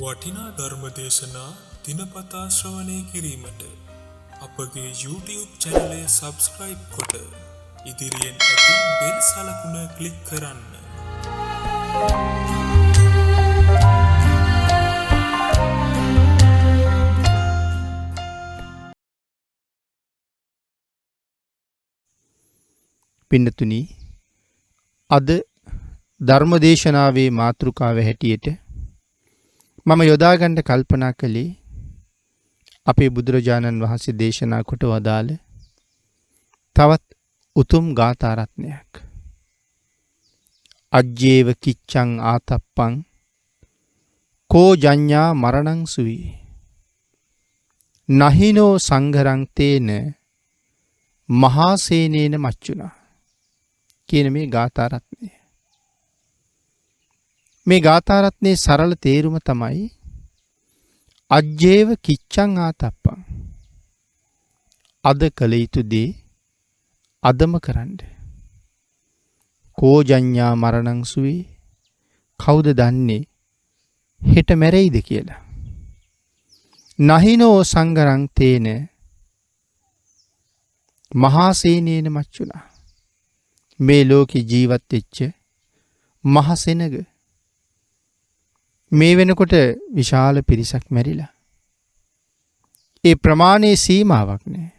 වටිනා ධර්ම දේශනා දිනපතා ශ්‍රවණය කිරීමට අපගේ YouTube channel subscribe කොට ඉදිරියෙන් ඇති බෙල් සලකුණ ක්ලික් කරන්න. පින්නතුනි, අද ධර්මදේශනාවේ මාතෘකාව හැටියට මම යොදා ගන්න කල්පනා කළේ අපේ බුදුරජාණන් වහන්සේ දේශනා කොට වදාළ තවත් උතුම් ගාථා රත්නයක්. අජ්ජේව කිච්ඡං ආතප්පං කෝ ජඤ්ඤා මරණං සුවි නහිනෝ සංඝරං තේන මහා සේනේන මච්චුනා කියන මේ ගාථා රත්නය. මේ ගාථා රත්නයේ සරල තේරුම තමයි අජ්ජේව කිච්ඡං ආතප්පං. අද කළ යුතු දේ අදම කරන්න. කෝ ජඤ්ඤා මරණං සුවේ, කවුද දන්නේ හෙට මැරෙයිද කියලා. නහිනෝ සංඝරං තේන මහා සේනේන මච්චුනා. මේ ලෝකේ ජීවත් වෙච්ච මහ සෙනග මේ වෙනකොට විශාල පිරිසක් මැරිලා. ඒ ප්‍රමාණයේ සීමාවක් නැහැ.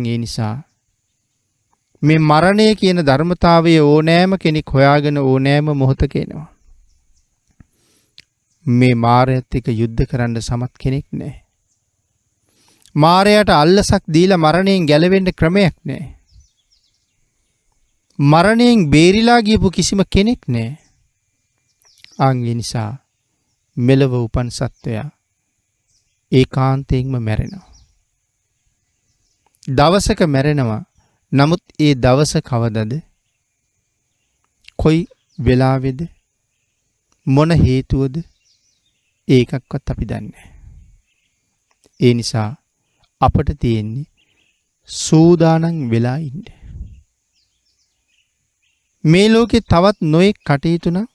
ඒ නිසා මේ මරණය කියන ධර්මතාවය ඕනෑම කෙනෙක් හොයාගෙන ඕනෑම මොහොතක එනවා. මේ මාරයත් එක්ක යුද්ධ කරන්න සමත් කෙනෙක් නැහැ. මාරයට අල්ලසක් දීලා මරණයෙන් ගැලවෙන්න ක්‍රමයක් නැහැ. මරණයෙන් බේරිලා ගියපු කිසිම කෙනෙක් නැහැ. ඒ නිසා මෙලව උපන් සත්වයා ඒකාන්තයෙන්ම මැරෙනවා. දවසක මැරෙනවා. නමුත් ඒ දවස කවදද? කොයි වෙලාවේද? මොන හේතුවද? ඒකක්වත් අපි දන්නේ නැහැ. ඒ නිසා අපට තියෙන්නේ සූදානම් වෙලා ඉන්න. මේ ලෝකේ තවත් නොයෙක් කටයුතු නම්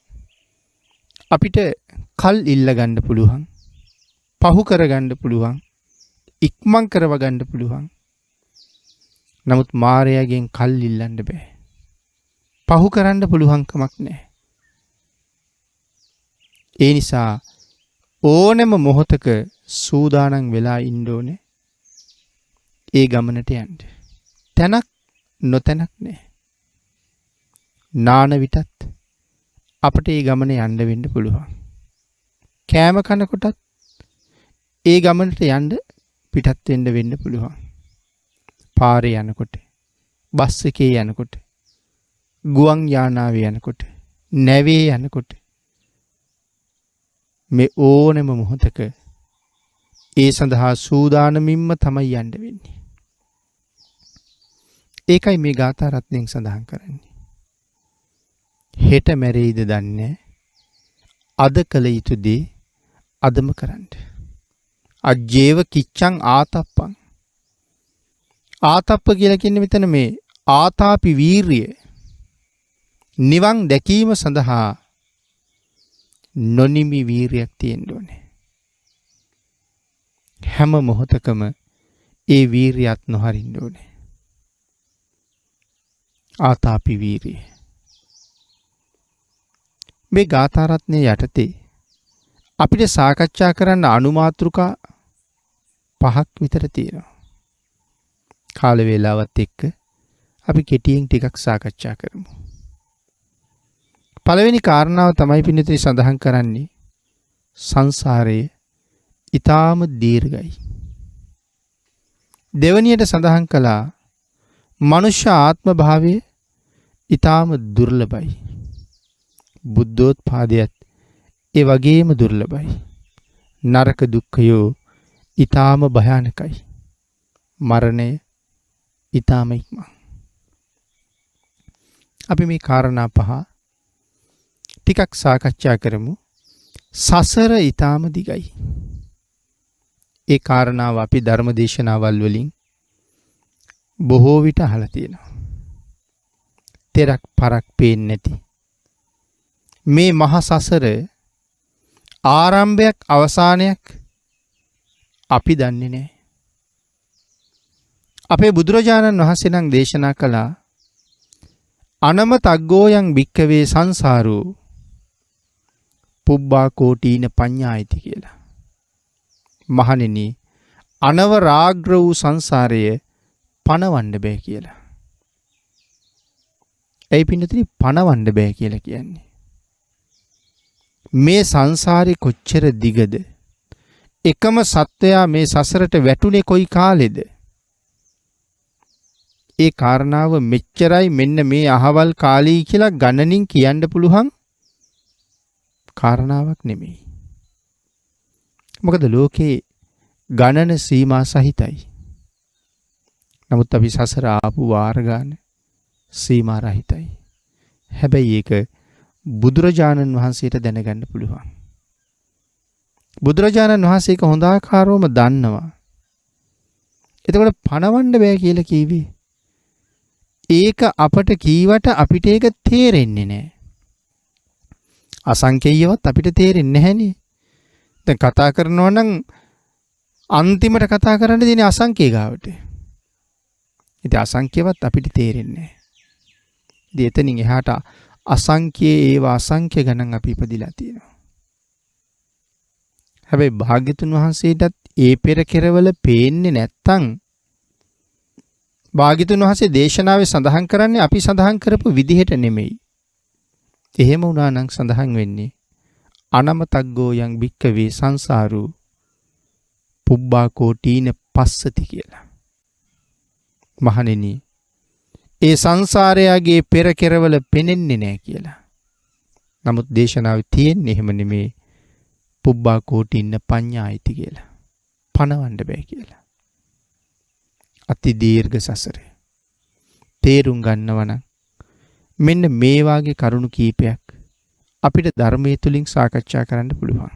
අපිට කල් ඉල්ල ගන්න පුළුවන්, පහු කර ගන්න පුළුවන්, ඉක්මන් කරව ගන්න පුළුවන්. නමුත් මාරයාගෙන් කල් ඉල්ලන්න බෑ. පහු කරන්න පුළුවන් කමක් නැහැ. ඒ නිසා ඕනෑම මොහොතක සූදානම් වෙලා ඉන්න ඕනේ ඒ ගමනට යන්න. තැනක් නොතැනක් නැහැ. නාන විටත් අපට ඒ ගමන යන්න වෙන්න පුළුවන්. කෑම කනකොටත් ඒ ගමනට යන්න පිටත් වෙන්න පුළුවන්. පාරේ යනකොට, බස් එකේ යනකොට, ගුවන් යානාවේ යනකොට, නැවේ යනකොට මේ ඕනෙම මොහොතක ඒ සඳහා සූදානමින්ම තමයි යන්න වෙන්නේ. ඒකයි මේ ගාථා රත්නයෙන් සඳහන් කරන්නේ. හෙට මැරෙයිද දන්නේ. අද කළ යුතු දේ අදම කරන්න. අජ්ජේව කිච්ඡං ආතප්පං. ආතප්ප කියලා කියන්නේ මෙතන මේ ආතාපි වීරිය. නිවන් දැකීම සඳහා නොනිමි වීරියක් තියෙන්න ඕනේ. හැම මොහොතකම ඒ වීරියත් නොහරින්න ඕනේ. ආතාපි වීරිය. මේ ගාථා රත්නයේ යටතේ අපිට සාකච්ඡා කරන්න අනුමාතෘකා 5ක් විතර තියෙනවා. කාල වේලාවත් එක්ක අපි කෙටියෙන් ටිකක් සාකච්ඡා කරමු. පළවෙනි කාරණාව තමයි පින්නතුනි සඳහන් කරන්නේ සංසාරයේ ඊටාම දීර්ඝයි. දෙවැනියට සඳහන් කළා මනුෂ්‍ය ආත්ම භාවය ඊටාම දුර්ලභයි. බුද්ධෝත්පාදයත් ඒ වගේම දුර්ලභයි. නරක දුක්ඛයෝ ඊටාම භයානකයි. මරණය ඊටාම ඉක්මන්. අපි මේ කාරණා 5 ටිකක් සාකච්ඡා කරමු. සසර ඊටාම දිගයි. ඒ කාරණාව අපි ධර්මදේශනාවල් වලින් බොහෝ විට අහලා තියෙනවා. තෙරක් පරක් පේන්නේ නැති මේ මහ සසර ආරම්භයක් අවසානයක් අපි දන්නේ නැහැ. අපේ බුදුරජාණන් වහන්සේ නම් දේශනා කළා අනම තග්ගෝයන් භික්කවේ සංසාරෝ පුබ්බා කෝටීන පඤ්ඤායිති කියලා. මහණෙනි අනවරාග්‍ර වූ සංසාරය පණවන්න බෑ කියලා. ඒ පින්නතුනි පණවන්න බෑ කියලා කියන්නේ. මේ සංසාරේ කොච්චර දිගද? එකම සත්වයා මේ සසරට වැටුනේ කොයි කාලෙද? ඒ කාරණාව මෙච්චරයි මෙන්න මේ අහවල් කාලී කියලා ගණනින් කියන්න පුළුවන් කාරණාවක් නෙමෙයි. මොකද ලෝකේ ගණන සීමා සහිතයි. නමුත් අපි සසර ආපු වාර ගන්න සීමා රහිතයි. හැබැයි ඒක බුදුරජාණන් වහන්සේට දැනගන්න පුළුවන්. බුදුරජාණන් වහන්සේ ඒක හොඳ ආකාරවම දන්නවා. එතකොට පණවන්න බෑ කියලා කිව්වේ. ඒක අපට කීවට අපිට ඒක තේරෙන්නේ නැහැ. අසංකේයවත් අපිට තේරෙන්නේ නැහනේ. දැන් කතා කරනවා නම් අන්තිමට කතා කරන්න දෙන්නේ අසංකේ ගාවට. ඉතින් අසංකේයවත් අපිට තේරෙන්නේ නැහැ. ඉතින් එතනින් එහාට අසංකේ ඒවා අසංඛ්‍ය ගණන් අපි ඉපදිලා තියෙනවා. හැබැයි භාග්‍යතුන් වහන්සේටත් ඒ පෙර කෙරවල පේන්නේ නැත්තම් භාග්‍යතුන් වහන්සේ දේශනාවේ සඳහන් කරන්නේ අපි සඳහන් කරපු විදිහට නෙමෙයි. එහෙම වුණා නම් සඳහන් වෙන්නේ අනමතග්ගෝ යං භික්කවේ සංසාරෝ පුබ්බා කෝටීන පස්සති කියලා. මහණෙනි ඒ සංසාරයගේ පෙර කෙරවල පෙනෙන්නේ නැහැ කියලා. නමුත් දේශනාවේ තියෙන්නේ එහෙම නෙමේ. පුබ්බා කෝටින්න පඤ්ඤායිති කියලා. පණවන්න බෑ කියලා. අති දීර්ඝ සසරේ. තේරුම් ගන්නවා නම් මෙන්න මේ වාගේ කරුණු කීපයක් අපිට ධර්මයේ තුලින් සාකච්ඡා කරන්න පුළුවන්.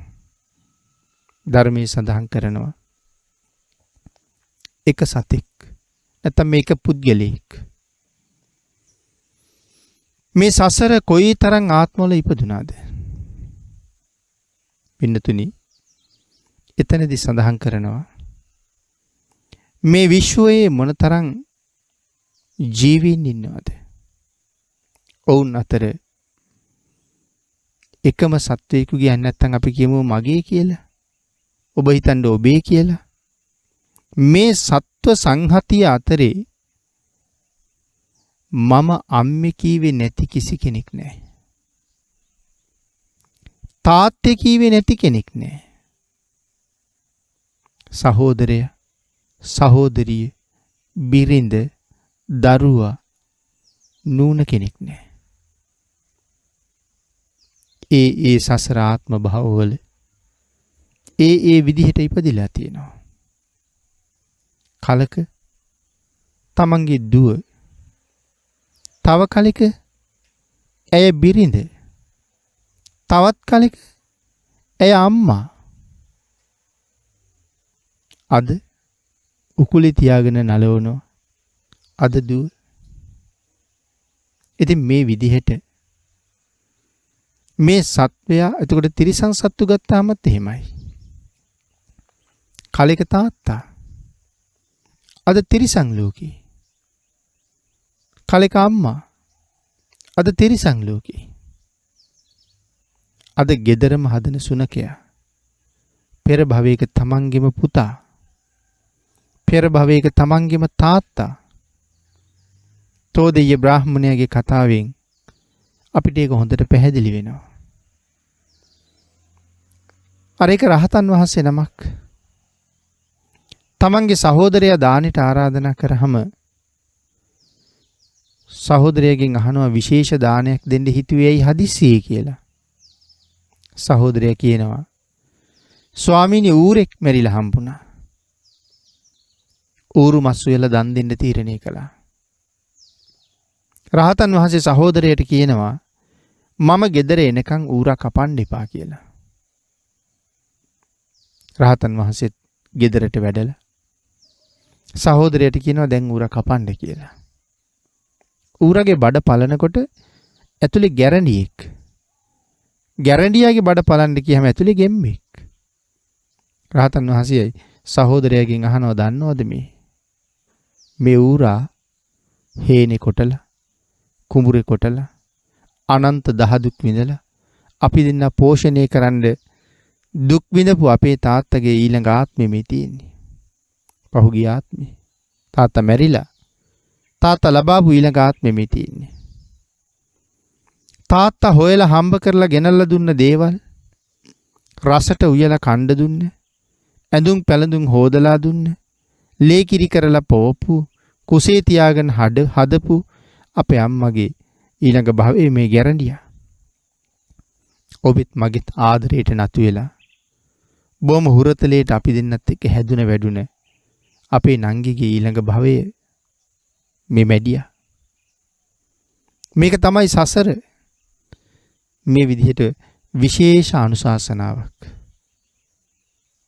ධර්මයේ සඳහන් කරනවා එක සතෙක් නැත්නම් මේක පුද්ගලෙක් මේ සසර කොයි තරම් ආත්මවල ඉපදුනාද? පින්නතුනි එතනදී සඳහන් කරනවා මේ විශ්වයේ මොනතරම් ජීවීන් ඉන්නවද? ඔවුන් අතර එකම සත්වයෙකු කියන්නේ නැත්නම් අපි කියමු මගේ කියලා. ඔබ හිතන්නේ ඔබේ කියලා. මේ සත්ව සංහතිය අතරේ මම අම්මේ කීවේ නැති කිසි කෙනෙක් නැහැ. තාත්තේ කීවේ නැති කෙනෙක් නැහැ. සහෝදරය, සහෝදරිය, බිරිඳ, දරුවා නූන කෙනෙක් නැහැ. ඒ සසර ආත්ම භවවල ඒ විදිහට ඉපදිලා තියෙනවා. කලක තමන්ගේ දුව, තව කලක ඇය බිරිඳ, තවත් කලක ඇය අම්මා. අද උකුලේ තියාගෙන නලවනවා අද දුව. ඉතින් මේ විදිහට මේ සත්වයා එතකොට තිරිසන් සත්තු ගත්තාමත් එහෙමයි. කලක තාත්තා අද තිරිසන් ලෝකේ. කලක අම්මා අද තිරිසන් ලෝකේ. අද ගෙදරම හදන සුනකයා පෙර භවයක තමන්ගේම පුතා, පෙර භවයක තමන්ගේම තාත්තා. තෝදෙය බ්‍රාහ්මණයාගේ කතාවෙන් අපිට ඒක හොඳට පැහැදිලි වෙනවා. අර ඒක රහතන් වහන්සේ නමක් තමන්ගේ සහෝදරයා දානෙට ආරාධනා කරාම සහෝදරයාගෙන් අහනවා විශේෂ දානයක් දෙන්න හිතුවේ ඇයි හදිස්සියේ කියලා. සහෝදරයා කියනවා ස්වාමීනි ඌරෙක් මැරිලා හම්බුණා. ඌරු මස් වේලා දන් දෙන්න තීරණය කළා. රහතන් වහන්සේ සහෝදරයට කියනවා මම ගෙදර එනකන් ඌරා කපන්න එපා කියලා. රහතන් වහන්සේ ගෙදරට වැඩලා සහෝදරයට කියනවා දැන් ඌරා කපන්න කියලා. ඌරගේ බඩ පලනකොට ඇතුලේ ගැරණියෙක් ගැරන්ඩියාගේ බඩ පලන්න කියහම ඇතුලේ ගෙම්බෙක්. රහතන් වහන්සේයි සහෝදරයගෙන් අහනවා දන්නවද මේ ඌරා හේනේ කොටලා කුඹුරේ කොටලා අනන්ත දහදුක් විඳලා අපි දෙන්න පෝෂණය කරන්න දුක් විඳපු අපේ තාත්තගේ ඊළඟ ආත්මෙ මේ තියෙන්නේ. පහුගිය ආත්මෙ තාත්තා මැරිලා තාත්තා ලබාපු ඊළඟ ආත්මෙ මේ තියෙන්නේ. තාත්තා හොයලා හම්බ කරලා ගෙනල්ලා දුන්න දේවල් රසට උයලා කණ්ඩ දුන්නේ. ඇඳුම් පැළඳුම් හොදලා දුන්නේ. ලේ කිරි කරලා පොවපු කුසේ තියාගෙන හදපු අපේ අම්මගේ ඊළඟ භවයේ මේ ගැරන්ඩියා. ඔබත් මගෙත් ආදරයට නතු වෙලා බොහොම හුරතලයට අපි දෙන්නත් එක්ක හැදුන වැඩුණ අපේ නංගිගේ ඊළඟ භවයේ මේ මැඩියා. මේක තමයි සසර. මේ විදිහට විශේෂ අනුශාසනාවක්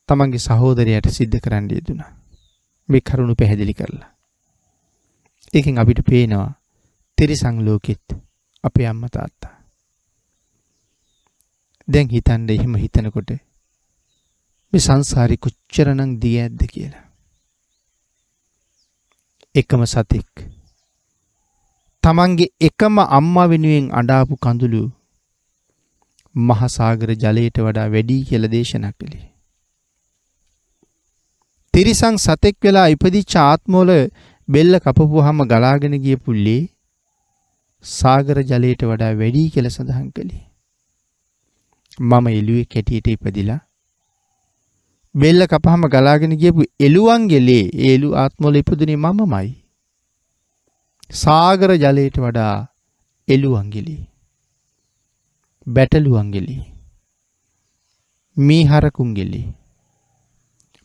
තමන්ගේ සහෝදරයට සිද්ධ කරන්න යෙදුණා. මේ කරුණු පැහැදිලි කරලා. ඒකෙන් අපිට පේනවා තිරිසන් ලෝකෙත් අපේ අම්මා තාත්තා. දැන් හිතන්න එහෙම හිතනකොට මේ සංසාරේ කොච්චරනම් දිය ඇද්ද කියලා. එකම සතෙක් තමන්ගේ එකම අම්මා වෙනුවෙන් අඬාපු කඳුළු මහා සාගර ජලයට වඩා වැඩි කියලා දේශනා කළේ. තිරිසන් සතෙක් වෙලා ඉපදිච්ච ආත්මවල බෙල්ල කපපුවාම ගලාගෙන ගිය පුල්ලේ සාගර ජලයට වඩා වැඩි කියලා සඳහන් කළේ. මම එළුවේ කැටියට ඉපදිලා බෙල්ල කපහම ගලාගෙන ගියපු එළුවන්ගේ ලේ එළු ආත්මවල ඉපදුනේ මමමයි. සාගර ජලයට වඩා එළුවන්ගේ ලේ බැටළුවන්ගේ ලේ මීහරකුන්ගේ ලේ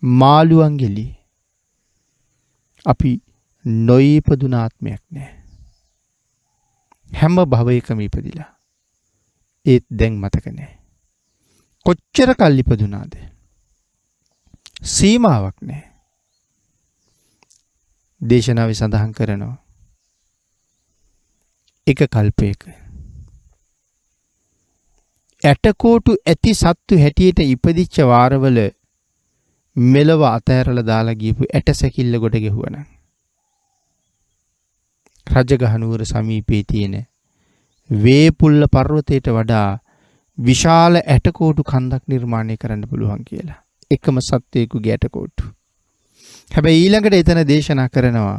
මාළුවන්ගේ ලේ අපි නොඉපදුන ආත්මයක් නෑ. හැම භවයකම ඉපදිලා ඒත් දැන් මතක නෑ. කොච්චර කල් ඉපදුනාද? සීමාවක් නෑ. දේශනාවේ සඳහන් කරනවා එක කල්පයක ඇටකෝටු ඇති සත්තු හැටියට ඉපදිච්ච වාරවල මෙලව අතෑරලා දාලා ගියපු ඇට සැකිල්ල ගොඩ ගෙහුවනම් රජගහ නුවර සමීපයේ තියෙන වේපුල්ල පර්වතයට වඩා විශාල ඇටකෝටු කන්දක් නිර්මාණය කරන්න පුළුවන් කියලා. එකම සත්වයකුගේ ඇටකෝටු. හැබැයි ඊළඟට එතන දේශනා කරනවා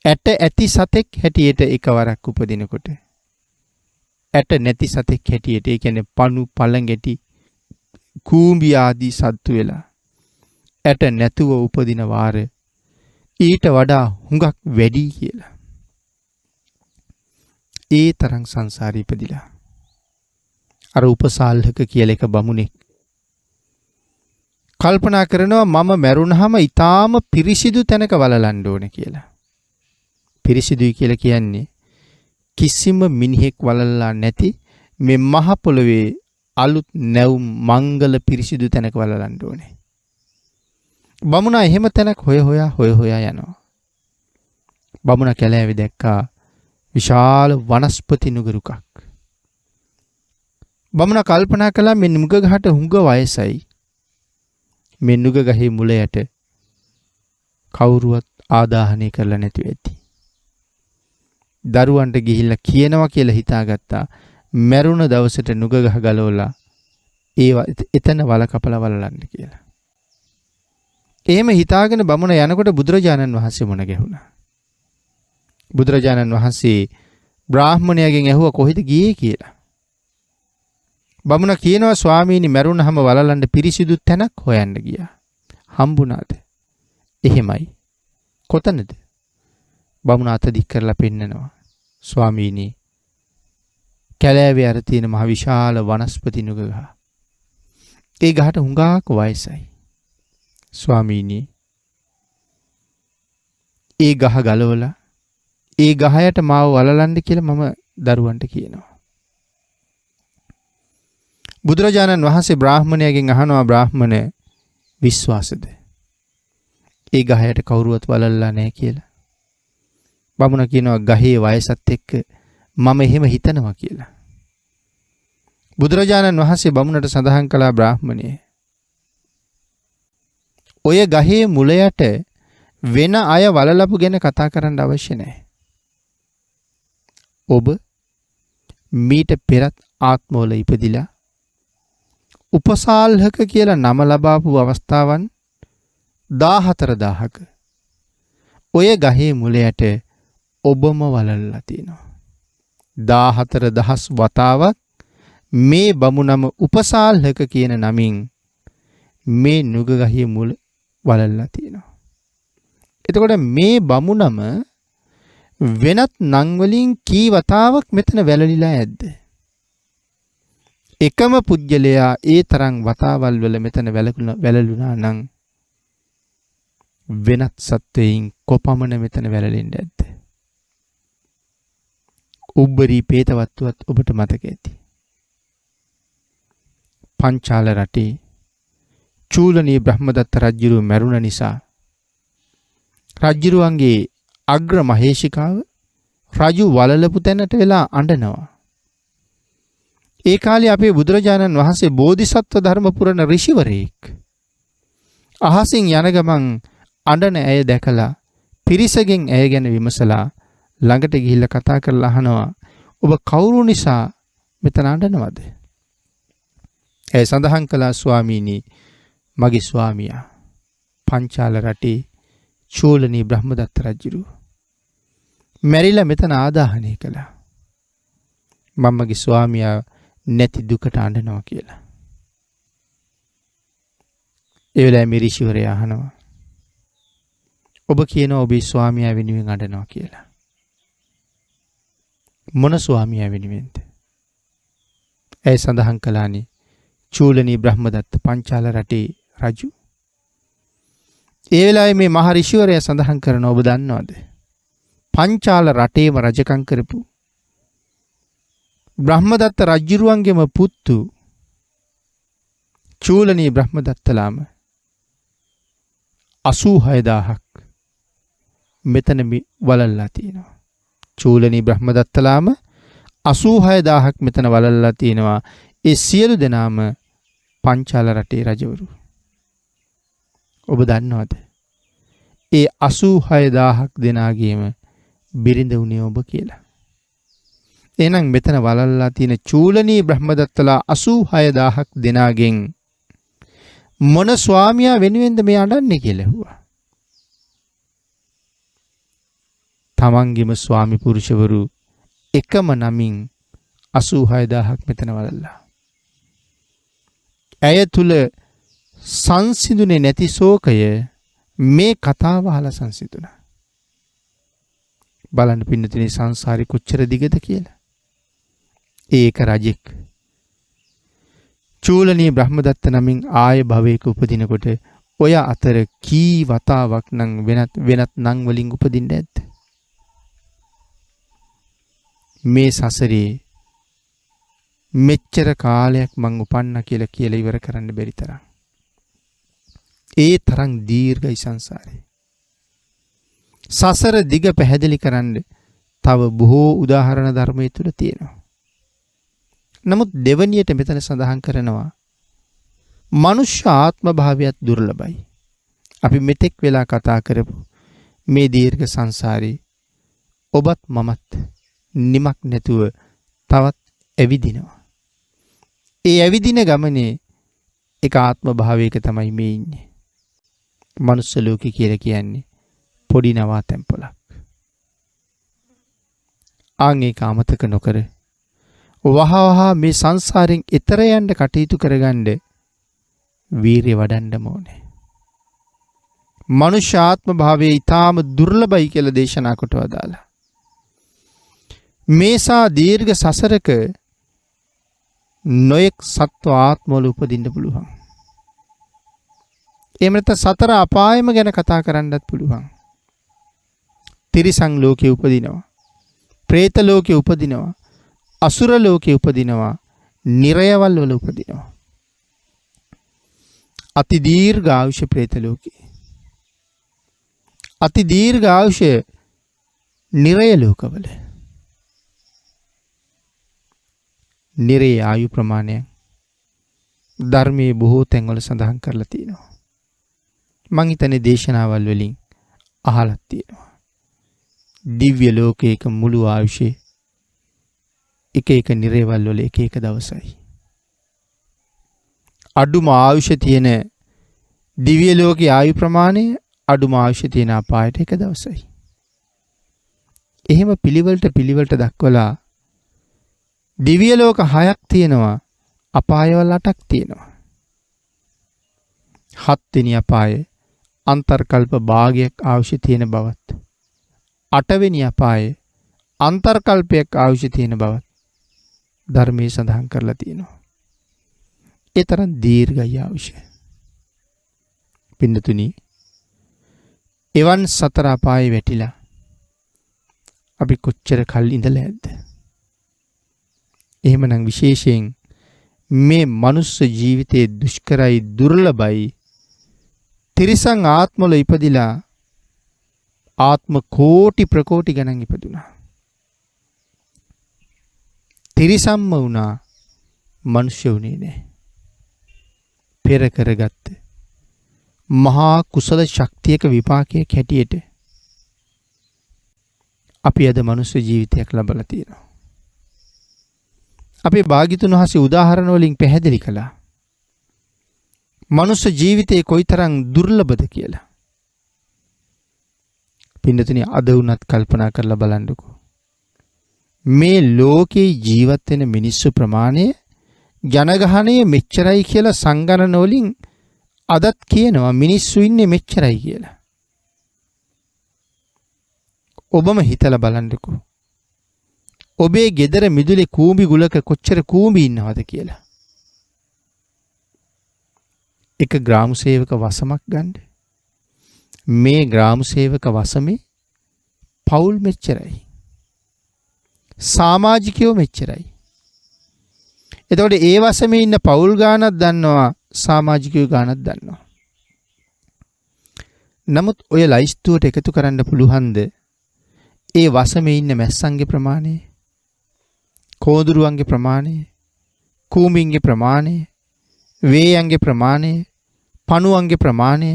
ඇට ඇති සතෙක් හැටියට එකවරක් උපදිනකොට ඇට නැති සතෙක් හැටියට ඒ කියන්නේ පණු පළඟැටි කූඹි ආදී සත්තු වෙලා ඇට නැතුව උපදින වාර ඊට වඩා හුඟක් වැඩි කියලා. ඒ තරම් සංසාරේ ඉපදිලා අර උපසාල්හක කියලා එක බමුණෙක් කල්පනා කරනවා මම මැරුණාම ඊටාම පිරිසිදු තැනක වලලන්න ඕනේ කියලා. පිරිසිදුයි කියලා කියන්නේ කිසිම මිනිහෙක් වලල්ලා නැති මේ මහ පොළවේ අලුත් නැවුම් මංගල පිරිසිදු තැනක වලලන්න ඕනේ. බමුණා එහෙම තැනක් හොය හොයා යනවා. බමුණා කැලෑවේ දැක්කා විශාල වනස්පති නුගරුකක්. බමුණා කල්පනා කළා මේ නුග ගහට හුඟ වයසයි. මේ නුග ගහේ මුල යට කවුරුවත් ආදාහනය කරලා නැතුව ඇති. දරුවන්ට ගිහිල්ලා කියනවා කියලා හිතාගත්තා. මැරුණ දවසට නුග ගහ ගලවලා ඒවා එතන වල කපලා වලලන්න කියලා. එහෙම හිතාගෙන බමුණ යනකොට බුදුරජාණන් වහන්සේ මුණ ගැහුණා. බුදුරජාණන් වහන්සේ බ්‍රාහ්මණයාගෙන් ඇහුවා කොහෙද ගියේ කියලා. බමුණ කියනවා ස්වාමීනි මැරුණාම වලලන්න පිරිසිදු තැනක් හොයන්න ගියා. හම්බුණාද? එහෙමයි. කොතනද? බමුණ අත දික් කරලා පෙන්නනවා. ස්වාමීනි කැලෑවේ අර තියෙන මහ විශාල වනස්පති නුග ගහ. ඒ ගහට හුඟක් වයසයි. ස්වාමීනි ඒ ගහ ගලවලා ඒ ගහයට මාව වලලන්න කියලා මම දරුවන්ට කියනවා. බුදුරජාණන් වහන්සේ බ්‍රාහ්මණයාගෙන් අහනවා බ්‍රාහ්මණ විශ්වාසද? ඒ ගහයට කවුරුවත් වලල්ලා නැහැ කියලා. බමුණ කියනවා ගහේ වයසත් එක්ක මම එහෙම හිතනවා කියලා. බුදුරජාණන් වහන්සේ බමුණට සඳහන් කළා බ්‍රාහ්මණය ඔය ගහේ මුලයට වෙන අය වලලපු ගැන කතා කරන්න අවශ්‍ය නැහැ. ඔබ මීට පෙරත් ආත්මවල ඉපදිලා උපසාල්හක කියලා නම ලබාපු අවස්ථාවන් 14000ක ඔය ගහේ මුලයට ඔබම වලල්ලා තියෙනවා. 14000 වතාවක් මේ බමුණම උපසාල්හක කියන නමින් මේ නුග ගහේ මුල වලල්ලා තියෙනවා. එතකොට මේ බමුණම වෙනත් නම් වලින් කී වතාවක් මෙතන වැළලිලා ඇද්ද? එකම පුජ්‍යලයා ඒ තරම් වතාවල් වල මෙතන වැළලුණා නම් වෙනත් සත්වයින් කොපමණ මෙතන වැළලෙන්නේ ඇද්ද? උබ්බරි පේතවත්වත් ඔබට මතක ඇති. පංචාල රටේ චූලනී බ්‍රහ්මදත්ත රජුරු මැරුණ නිසා රජුරුවන්ගේ අග්‍ර මහේෂිකාව රජු වලලපු තැනට වෙලා අඬනවා. ඒ කාලේ අපේ බුදුරජාණන් වහන්සේ බෝධිසත්ව ධර්ම පුරන ඍෂිවරයෙක්. අහසින් යන ගමන් අඬන ඇය දැකලා පිරිසගෙන් ඇය ගැන විමසලා ළඟට ගිහිල්ලා කතා කරලා අහනවා ඔබ කවුරු නිසා මෙතන අඬනවද? ඇය සඳහන් කළා ස්වාමීනි මගේ ස්වාමියා පංචාල රටේ චූලනී බ්‍රහ්මදත්ත රජුරු මැරිලා මෙතන ආදාහනය කළා. මමගේ ස්වාමියා නැති දුකට අඬනවා කියලා. ඒ වෙලාවේ මේ ඍෂිවරයා අහනවා ඔබ කියනවා ඔබේ ස්වාමියා වෙනුවෙන් අඬනවා කියලා. මොන ස්වාමියා වෙනුවෙන්ද? ඇය සඳහන් කළානේ චූලනී බ්‍රහ්මදත්ත පංචාල රටේ රජු. ඒ වෙලාවේ මේ මහ ඍෂිවරයා සඳහන් කරන ඔබ දන්නවද? පංචාල රටේම රජකම් කරපු බ්‍රහ්මදත්ත රජුරුවන්ගේම පුත්තු චූලනී බ්‍රහ්මදත්තලාම 86000ක් මෙතන වලල්ලා තියෙනවා. චූලනී බ්‍රහ්මදත්තලාම 86000ක් මෙතන වලල්ලා තියෙනවා. ඒ සියලු දෙනාම පංචාල රටේ රජවරු. ඔබ දන්නවද? ඒ 86000ක් දෙනාගේම බිරිඳ උනේ ඔබ කියලා. එහෙනම් මෙතන වලල්ලා තියෙන චූලනී බ්‍රහ්මදත්තලා 86000ක් දෙනාගෙන් මොන ස්වාමියා වෙනුවෙන්ද මේ අඬන්නේ කියලා ඇහුවා. තමන්ගේම ස්වාමි පුරුෂවරු එකම නමින් 86000ක් මෙතන වලල්ලා. ඇය තුල සංසිඳුනේ නැති ශෝකය මේ කතාව අහලා සංසිඳුණා. බලන්න පින්නතුනේ සංසාරේ කොච්චර දිගද කියලා. ඒක රජෙක් චූලනී බ්‍රහ්මදත්ත නමින් ආය භවයක උපදිනකොට ඔය අතර කී වතාවක් නම් වෙනත් නම් වලින් උපදින්න ඇද්ද? මේ සසරේ මෙච්චර කාලයක් මං උපන්නා කියලා ඉවර කරන්න බැරි තරම්. ඒ තරම් දීර්ඝයි සංසාරේ. සසර දිග පැහැදිලි කරන්න තව බොහෝ උදාහරණ ධර්මයේ තුල තියෙනවා. නමුත් දෙවනියට මෙතන සඳහන් කරනවා මනුෂ්‍ය ආත්ම භාවයත් දුර්ලභයි. අපි මෙතෙක් වෙලා කතා කරපු මේ දීර්ඝ සංසාරේ ඔබත් මමත් නිමක් නැතුව තවත් ඇවිදිනවා. ඒ ඇවිදින ගමනේ එක ආත්ම භාවයක තමයි මේ ඉන්නේ. මනුස්ස ලෝකේ කියලා කියන්නේ පොඩි නවාතැන් පොලක්. ආන් ඒක අමතක නොකර වහවහ මේ සංසාරයෙන් එතර යන්න කටයුතු කරගන්න වීරිය වඩන්න ඕනේ. මනුෂ්‍ය ආත්ම භාවයේ ඊටාම දුර්ලභයි කියලා දේශනා කොට වදාලා. මේසා දීර්ඝ සසරක නොයෙක් සත්ව ආත්මවල උපදින්න පුළුවන්. එහෙම නැත්නම් සතර අපායම ගැන කතා කරන්නත් පුළුවන්. තිරිසන් ලෝකේ උපදිනවා. പ്രേත ලෝකේ උපදිනවා. අසුර ලෝකේ උපදිනවා. නිරයවල් වල උපදිනවා. අති දීර්ඝ ආයුෂ പ്രേත ලෝකේ. අති දීර්ඝ ආයුෂ නිරය ලෝකවල. නිරේ ආයු ප්‍රමාණය ධර්මයේ බොහෝ තැන්වල සඳහන් කරලා තියෙනවා. මං හිතන්නේ දේශනාවල් වලින් අහලක් තියෙනවා. දිව්‍ය ලෝකයක මුළු ආයුෂේ එක එක නිරේවල් වල එක එක දවසයි. අඩුම ආයුෂ තියෙන දිව්‍ය ලෝකයේ ආයු ප්‍රමාණය අඩුම ආයුෂ තියෙන අපායට එක දවසයි. එහෙම පිළිවෙලට දක්වලා දිව්‍ය ලෝක 6ක් තියෙනවා, අපායවල 8ක් තියෙනවා. 7 වෙනි අපායේ අන්තර්කල්ප භාගයක් ආයුෂ තියෙන බවත්, 8 වෙනි අපායේ අන්තර්කල්පයක් ආයුෂ තියෙන බවත් ධර්මයේ සඳහන් කරලා තියෙනවා. ඒ තරම් දීර්ඝයි ආයුෂ. පින්නතුනි, එවන් සතර අපායේ වැටිලා අපි කොච්චර කල් ඉඳලා ඇද්ද? එහෙමනම් විශේෂයෙන් මේ මනුස්ස ජීවිතයේ දුෂ්කරයි, දුර්ලභයි. තිරිසන් ආත්මවල ඉපදිලා ආත්ම කෝටි ප්‍රකෝටි ගණන් ඉපදුනා. තිරිසම්ම වුණා, මනුෂ්‍ය වුණේ නැහැ. පෙර කරගත්ත මහා කුසල ශක්තියක විපාකයක් හැටියට අපි අද මනුෂ්‍ය ජීවිතයක් ලබලා තියෙනවා. අපේ භාග්‍යතුන් වහන්සේ උදාහරණ වලින් පැහැදිලි කළා මනුෂ්‍ය ජීවිතේ කොයිතරම් දුර්ලභද කියලා. පින්නතුනි, අද වුණත් කල්පනා කරලා බලන්නකෝ. මේ ලෝකේ ජීවත් වෙන මිනිස්සු ප්‍රමාණය, ජනගහනය මෙච්චරයි කියලා සංගණන වලින් අදත් කියනවා මිනිස්සු ඉන්නේ මෙච්චරයි කියලා. ඔබම හිතලා බලන්නකෝ. ඔබේ ගෙදර මිදුලේ කූඹි ගුලක කොච්චර කූඹි ඉන්නවද කියලා. එක ග්‍රාම සේවක වසමක් ගන්න. මේ ග්‍රාම සේවක වසමේ පවුල් මෙච්චරයි. සමාජිකයෝ මෙච්චරයි. එතකොට ඒ වසමේ ඉන්න පවුල් ගානක් දන්නවා, සමාජිකයෝ ගානක් දන්නවා. නමුත් ඔය ලයිස්තුවට එකතු කරන්න පුළුවන්ද ඒ වසමේ ඉන්න මැස්සන්ගේ ප්‍රමාණය, කෝදුරුවන්ගේ ප්‍රමාණය, කූඹින්ගේ ප්‍රමාණය, වේයන්ගේ ප්‍රමාණය, පණුවන්ගේ ප්‍රමාණය,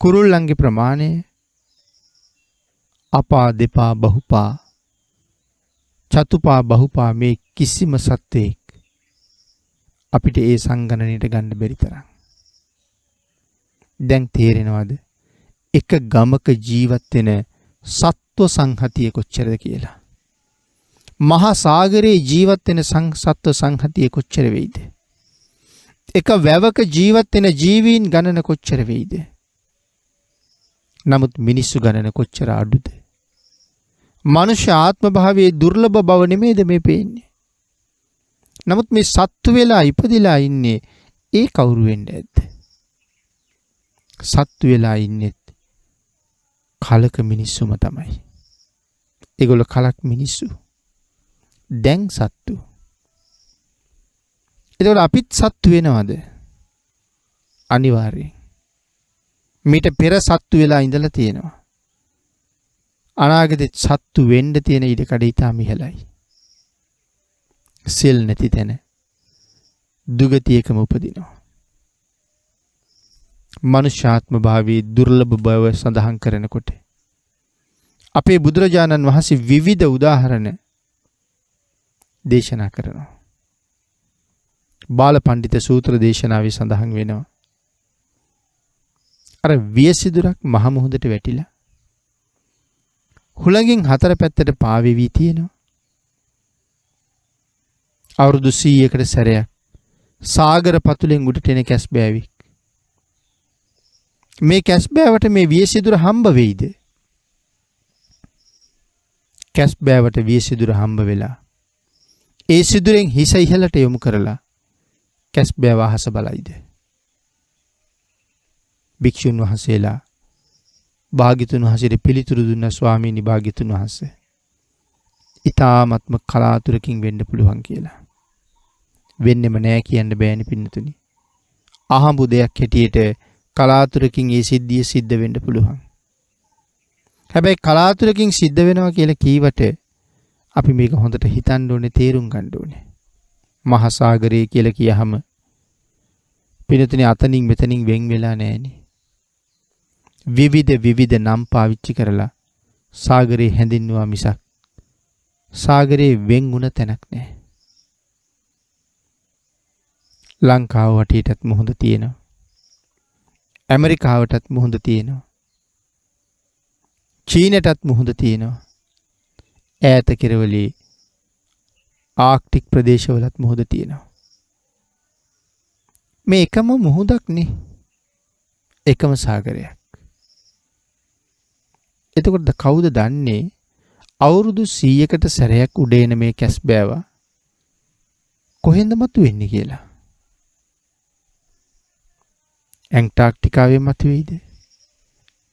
කුරුල්ලන්ගේ ප්‍රමාණය, අපා දෙපා බහුපා චතුපා බහුපා මේ කිසිම සත්වයක් අපිට ඒ සංගණනයට ගන්න බැරි තරම්. දැන් තේරෙනවද එක ගමක ජීවත් වෙන සත්ව සංහතිය කොච්චරද කියලා? මහා සාගරයේ ජීවත් වෙන සත්ව සංහතිය කොච්චර වෙයිද? එක වැවක ජීවත් වෙන ජීවීන් ගණන කොච්චර වෙයිද? නමුත් මිනිස්සු ගණන කොච්චර අඩුද? මනුෂ්‍ය ආත්ම භාවයේ දුර්ලභ බව නෙමේද මේ පේන්නේ? නමුත් මේ සත්තු වෙලා ඉපදිලා ඉන්නේ ඒ කවුරු වෙන්නේ ඇද්ද? සත්තු වෙලා ඉන්නේ කලක මිනිස්සුම තමයි. ඒගොල්ලෝ කලක් මිනිස්සු. දැන් සත්තු. ඒතකොට අපිත් සත්තු වෙනවද? අනිවාර්යෙන්. මීට පෙර සත්තු වෙලා ඉඳලා තියෙනවා. අනාගතේ සත්තු වෙන්න තියෙන ඉඩ කඩ ඉතාම ඉහළයි. සෙල් නැති තැන දුගතියකම උපදිනවා. මනුෂ්‍යාත්ම භාවයේ දුර්ලභ බව සඳහන් කරනකොට අපේ බුදුරජාණන් වහන්සේ විවිධ උදාහරණ දේශනා කරනවා. බාලපඬිත සූත්‍ර දේශනාවේ සඳහන් වෙනවා. අර වියසිදුරක් මහ මුහුදට වැටිලා හුළඟින් 4 පැත්තට පාවෙවි තියෙනවා. අවුරුදු 100කට සැරයක් සාගර පතුලෙන් උඩට එන කැස්බෑවෙක්. මේ කැස්බෑවට මේ වියසිදුර හම්බ වෙයිද? කැස්බෑවට වියසිදුර හම්බ වෙලා ඒ සිදුරෙන් හිස ඉහළට යොමු කරලා කැස්බෑව අහස බලයිද? භික්ෂුන් වහන්සේලා භාග්‍යතුන් වහන්සේට පිළිතුරු දුන්න ස්වාමීනි භාග්‍යතුන් වහන්සේ ඊ타ත්ම කලාතුරකින් වෙන්න පුළුවන් කියලා. වෙන්නෙම නෑ කියන්න බෑනේ පින්නතුනි. අහඹු දෙයක් හැටියට කලාතුරකින් ඒ සිද්ධිය සිද්ධ වෙන්න පුළුවන්. හැබැයි කලාතුරකින් සිද්ධ වෙනවා කියලා කීවට අපි මේක හොඳට හිතන්න ඕනේ, තේරුම් ගන්න ඕනේ. මහා සාගරය කියලා කියහම පිනතුනේ අතනින් මෙතනින් වෙන් වෙලා නැහෙනේ. විවිධ නම් පාවිච්චි කරලා සාගරේ හැඳින්වුවා මිසක් සාගරේ වෙන් වුණ තැනක් නැහැ. ලංකාව වටේටත් මුහුද තියෙනවා. ඇමරිකාවටත් මුහුද තියෙනවා. චීනටත් මුහුද තියෙනවා. ඈත කෙරවලේ ආක්ටික් ප්‍රදේශවලත් මුහුද තියෙනවා. මේ එකම මුහුදක් නේ. එකම සාගරයක්. එතකොට කවුද දන්නේ අවුරුදු 100කට සැරයක් උඩේන මේ කැස්බෑවා කොහෙන්ද මතුවෙන්නේ කියලා? ඇන්ටාර්ක්ටිකාවේ මතුවේද?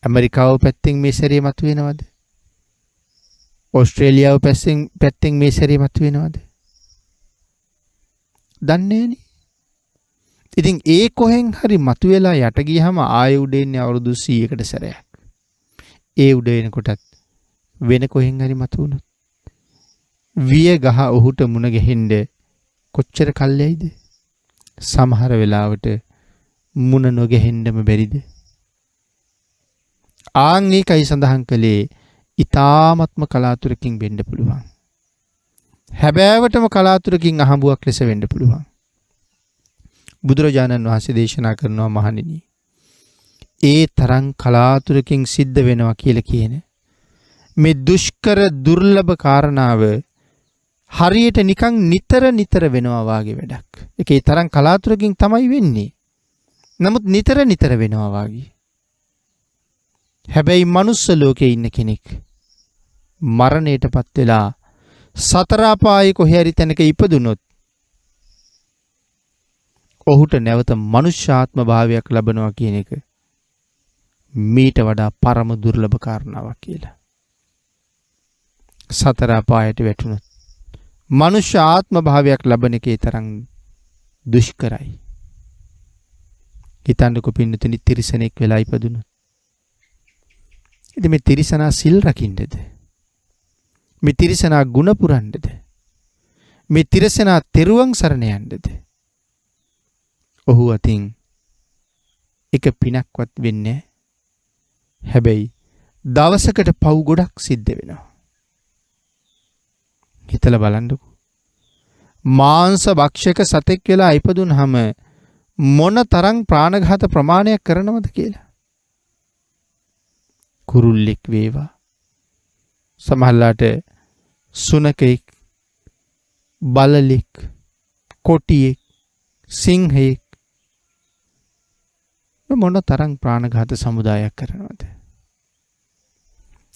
ඇමරිකාව පැත්තෙන් මේ සැරේ මතුවෙනවද? ඕස්ට්‍රේලියාව පැත්තෙන් මේ සැරේ මතුවෙනවද? දන්නේ නෑනේ. ඉතින් ඒ කොහෙන් හරි මතුවෙලා යට ගියහම ආයෙ උඩ එන්නේ අවුරුදු 100කට සැරයක්. ඒ උඩ එනකොටත් වෙන කොහෙන් හරි මතුවුනොත් විය ගහ ඔහුට මුණ ගැහෙන්න කොච්චර කල්යයිද? සමහර වෙලාවට මුණ නොගැහෙන්නම බැරිද? ආන් ඒකයි සඳහන් කළේ ඊ타ත්ම කලාතුරකින් වෙන්න පුළුවන්. හැබෑවටම කලාතුරකින් අහඹුවක් ලෙස වෙන්න පුළුවන්. බුදුරජාණන් වහන්සේ දේශනා කරනවා මහණෙනි, ඒ තරම් කලාතුරකින් සිද්ධ වෙනවා කියලා කියන මේ දුෂ්කර දුර්ලභ කාරණාව හරියට නිකන් නිතර වෙනවා වාගේ වැඩක්. ඒකේ තරම් කලාතුරකින් තමයි වෙන්නේ. නමුත් නිතර වෙනවා වාගේ. හැබැයි මනුස්ස ලෝකේ ඉන්න කෙනෙක් මරණයටපත් වෙලා සතර අපායේ කොහේ හරි තැනක ඉපදුනොත් ඔහුට නැවත මනුෂ්‍යාත්ම භාවයක් ලැබනවා කියන එක මීට වඩා පරම දුර්ලභ කාරණාවක් කියලා. සතර අපායට වැටුනොත් මනුෂ්‍ය ආත්ම භාවයක් ලැබෙන එකේ තරම් දුෂ්කරයි. හිතන්නකො පින්නතුනි තිරිසනෙක් වෙලා ඉපදුනොත්. ඉතින් මේ තිරිසනා සිල් රකින්නද? මේ තිරිසනා ගුණ පුරන්නද? මේ තිරිසනා තෙරුවන් සරණ යන්නද? ඔහු අතින් එක පිනක්වත් වෙන්නේ නැහැ. හැබැයි දවසකට පව් ගොඩක් සිද්ධ වෙනවා. හිතලා බලන්නකෝ. මාංශ භක්ෂක සතෙක් වෙලා ඉපදුනහම මොන තරම් ප්‍රාණඝාත ප්‍රමාණයක් කරනවද කියලා. කුරුල්ලෙක් වේවා, සමහරලාට සුනකෙක්, බලලෙක්, කොටියෙක්, සිංහෙක් මොන තරම් ප්‍රාණඝාත සමුදායක් කරනවද?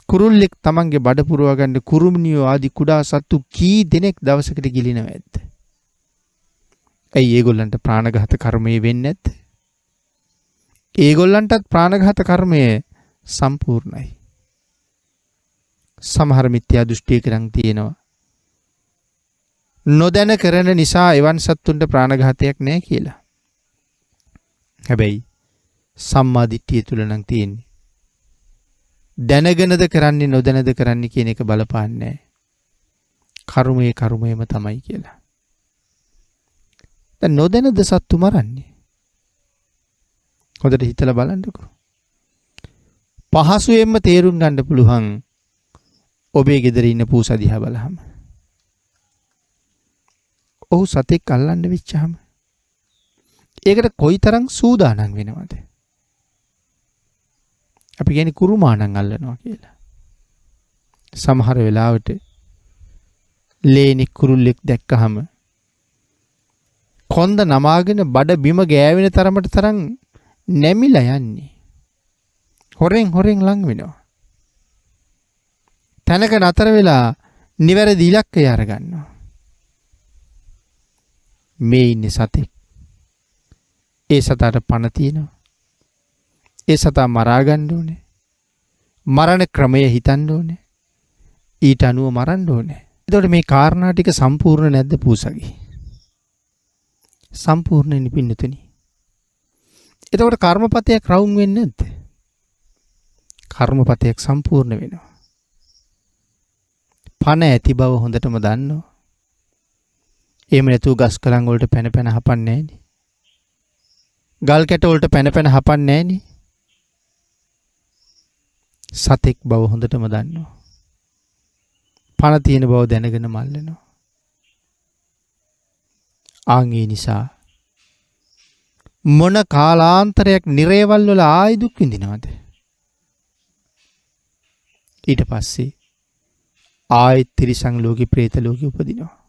කුරුල්ලෙක් තමන්ගේ බඩ පුරවා ගන්න කුරුමිනියෝ ආදී කුඩා සත්තු කී දෙනෙක් දවසකට ගිලිනව ඇද්ද? ඇයි ඒගොල්ලන්ට ප්‍රාණඝාත කර්මය වෙන්නේ නැද්ද? ඒගොල්ලන්ටත් ප්‍රාණඝාත කර්මය සම්පූර්ණයි. සමහර මිත්‍යා දෘෂ්ටිකයන් තියෙනවා නොදැන කරන නිසා එවන් සත්තුන්ට ප්‍රාණඝාතයක් නැහැ කියලා. හැබැයි සම්මා දිට්ඨිය තුල නම් තියෙන්නේ දැනගෙනද කරන්නේ නොදැනද කරන්නේ කියන එක බලපාන්නේ නැහැ. කර්මයේම තමයි කියලා. දැන් නොදැනද සත්තු මරන්නේ? හොඳට හිතලා බලන්නකෝ. පහසුවෙන්ම තේරුම් ගන්න පුළුවන් ඔබේ ගෙදර ඉන්න පූසා දිහා බලහම. ඔහු සතෙක් අල්ලන්න වෙච්චාම ඒකට කොයිතරම් සූදානම් වෙනවද? අපි කියන්නේ කුරුමානම් අල්ලනවා කියලා. සමහර වෙලාවට ලේනි කුරුල්ලෙක් දැක්කහම කොන්ද නමාගෙන බඩ බිම ගෑවෙන තරමට තරම් නැමිලා යන්නේ. හොරෙන් ලං වෙනවා. තැනක නතර වෙලා නිවැරදි ඉලක්කය අරගන්නවා. මේ ඉන්නේ සතෙක්. ඒ සතාට පණ තියෙනවා. ඒ සතා මරා ගන්න ඕනේ. මරණ ක්‍රමය හිතන්න ඕනේ. ඊට අනුව මරන්න ඕනේ. එතකොට මේ කාරණා ටික සම්පූර්ණ නැද්ද පූසගේ? සම්පූර්ණයි පින්නතුනි. එතකොට කර්මපතයක් රවුම් වෙන්නේ නැද්ද? කර්මපතයක් සම්පූර්ණ වෙනවා. පණ ඇති බව හොඳටම දන්නවා. එහෙම නැතුව ගස් කලන් වලට පැන පැන හපන්නේ නැහනේ. ගල් කැට වලට පැන පැන හපන්නේ නැහනේ. සතෙක් බව හොඳටම දන්නවා. පණ තියෙන බව දැනගෙන මල්ලනවා. ආන්ගේ නිසා මොන කාලාන්තරයක් නිරේවල් වල ආයි දුක් විඳිනවද? ඊට පස්සේ ආයෙත් තිරිසන් ලෝකේ പ്രേත ලෝකේ උපදිනවා.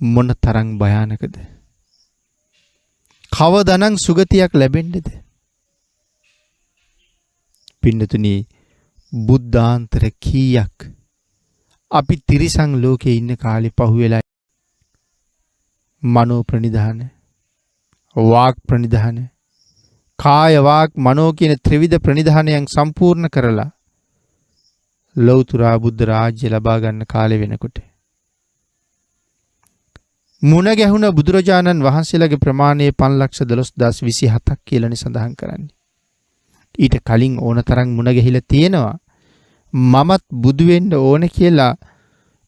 මොන තරම් භයානකද? කවදානම් සුගතියක් ලැබෙන්නේද? පින්නතුනි බුද්ධාන්තර කීයක් අපි තිරිසන් ලෝකේ ඉන්න කාලේ පහුවෙලා මනෝ ප්‍රනිධාන, වාක් ප්‍රනිධාන, කාය වාක් මනෝ කියන ත්‍රිවිධ ප්‍රනිධානයන් සම්පූර්ණ කරලා ලෞතර බුද්ධ රාජ්‍ය ලබා ගන්න කාලෙ වෙනකොට මුණ ගැහුණ බුදුරජාණන් වහන්සේලාගේ ප්‍රමාණය 512027ක් කියලානේ සඳහන් කරන්නේ. ඊට කලින් ඕන තරම් මුණ ගැහිලා තියෙනවා. මමත් බුදු වෙන්න ඕන කියලා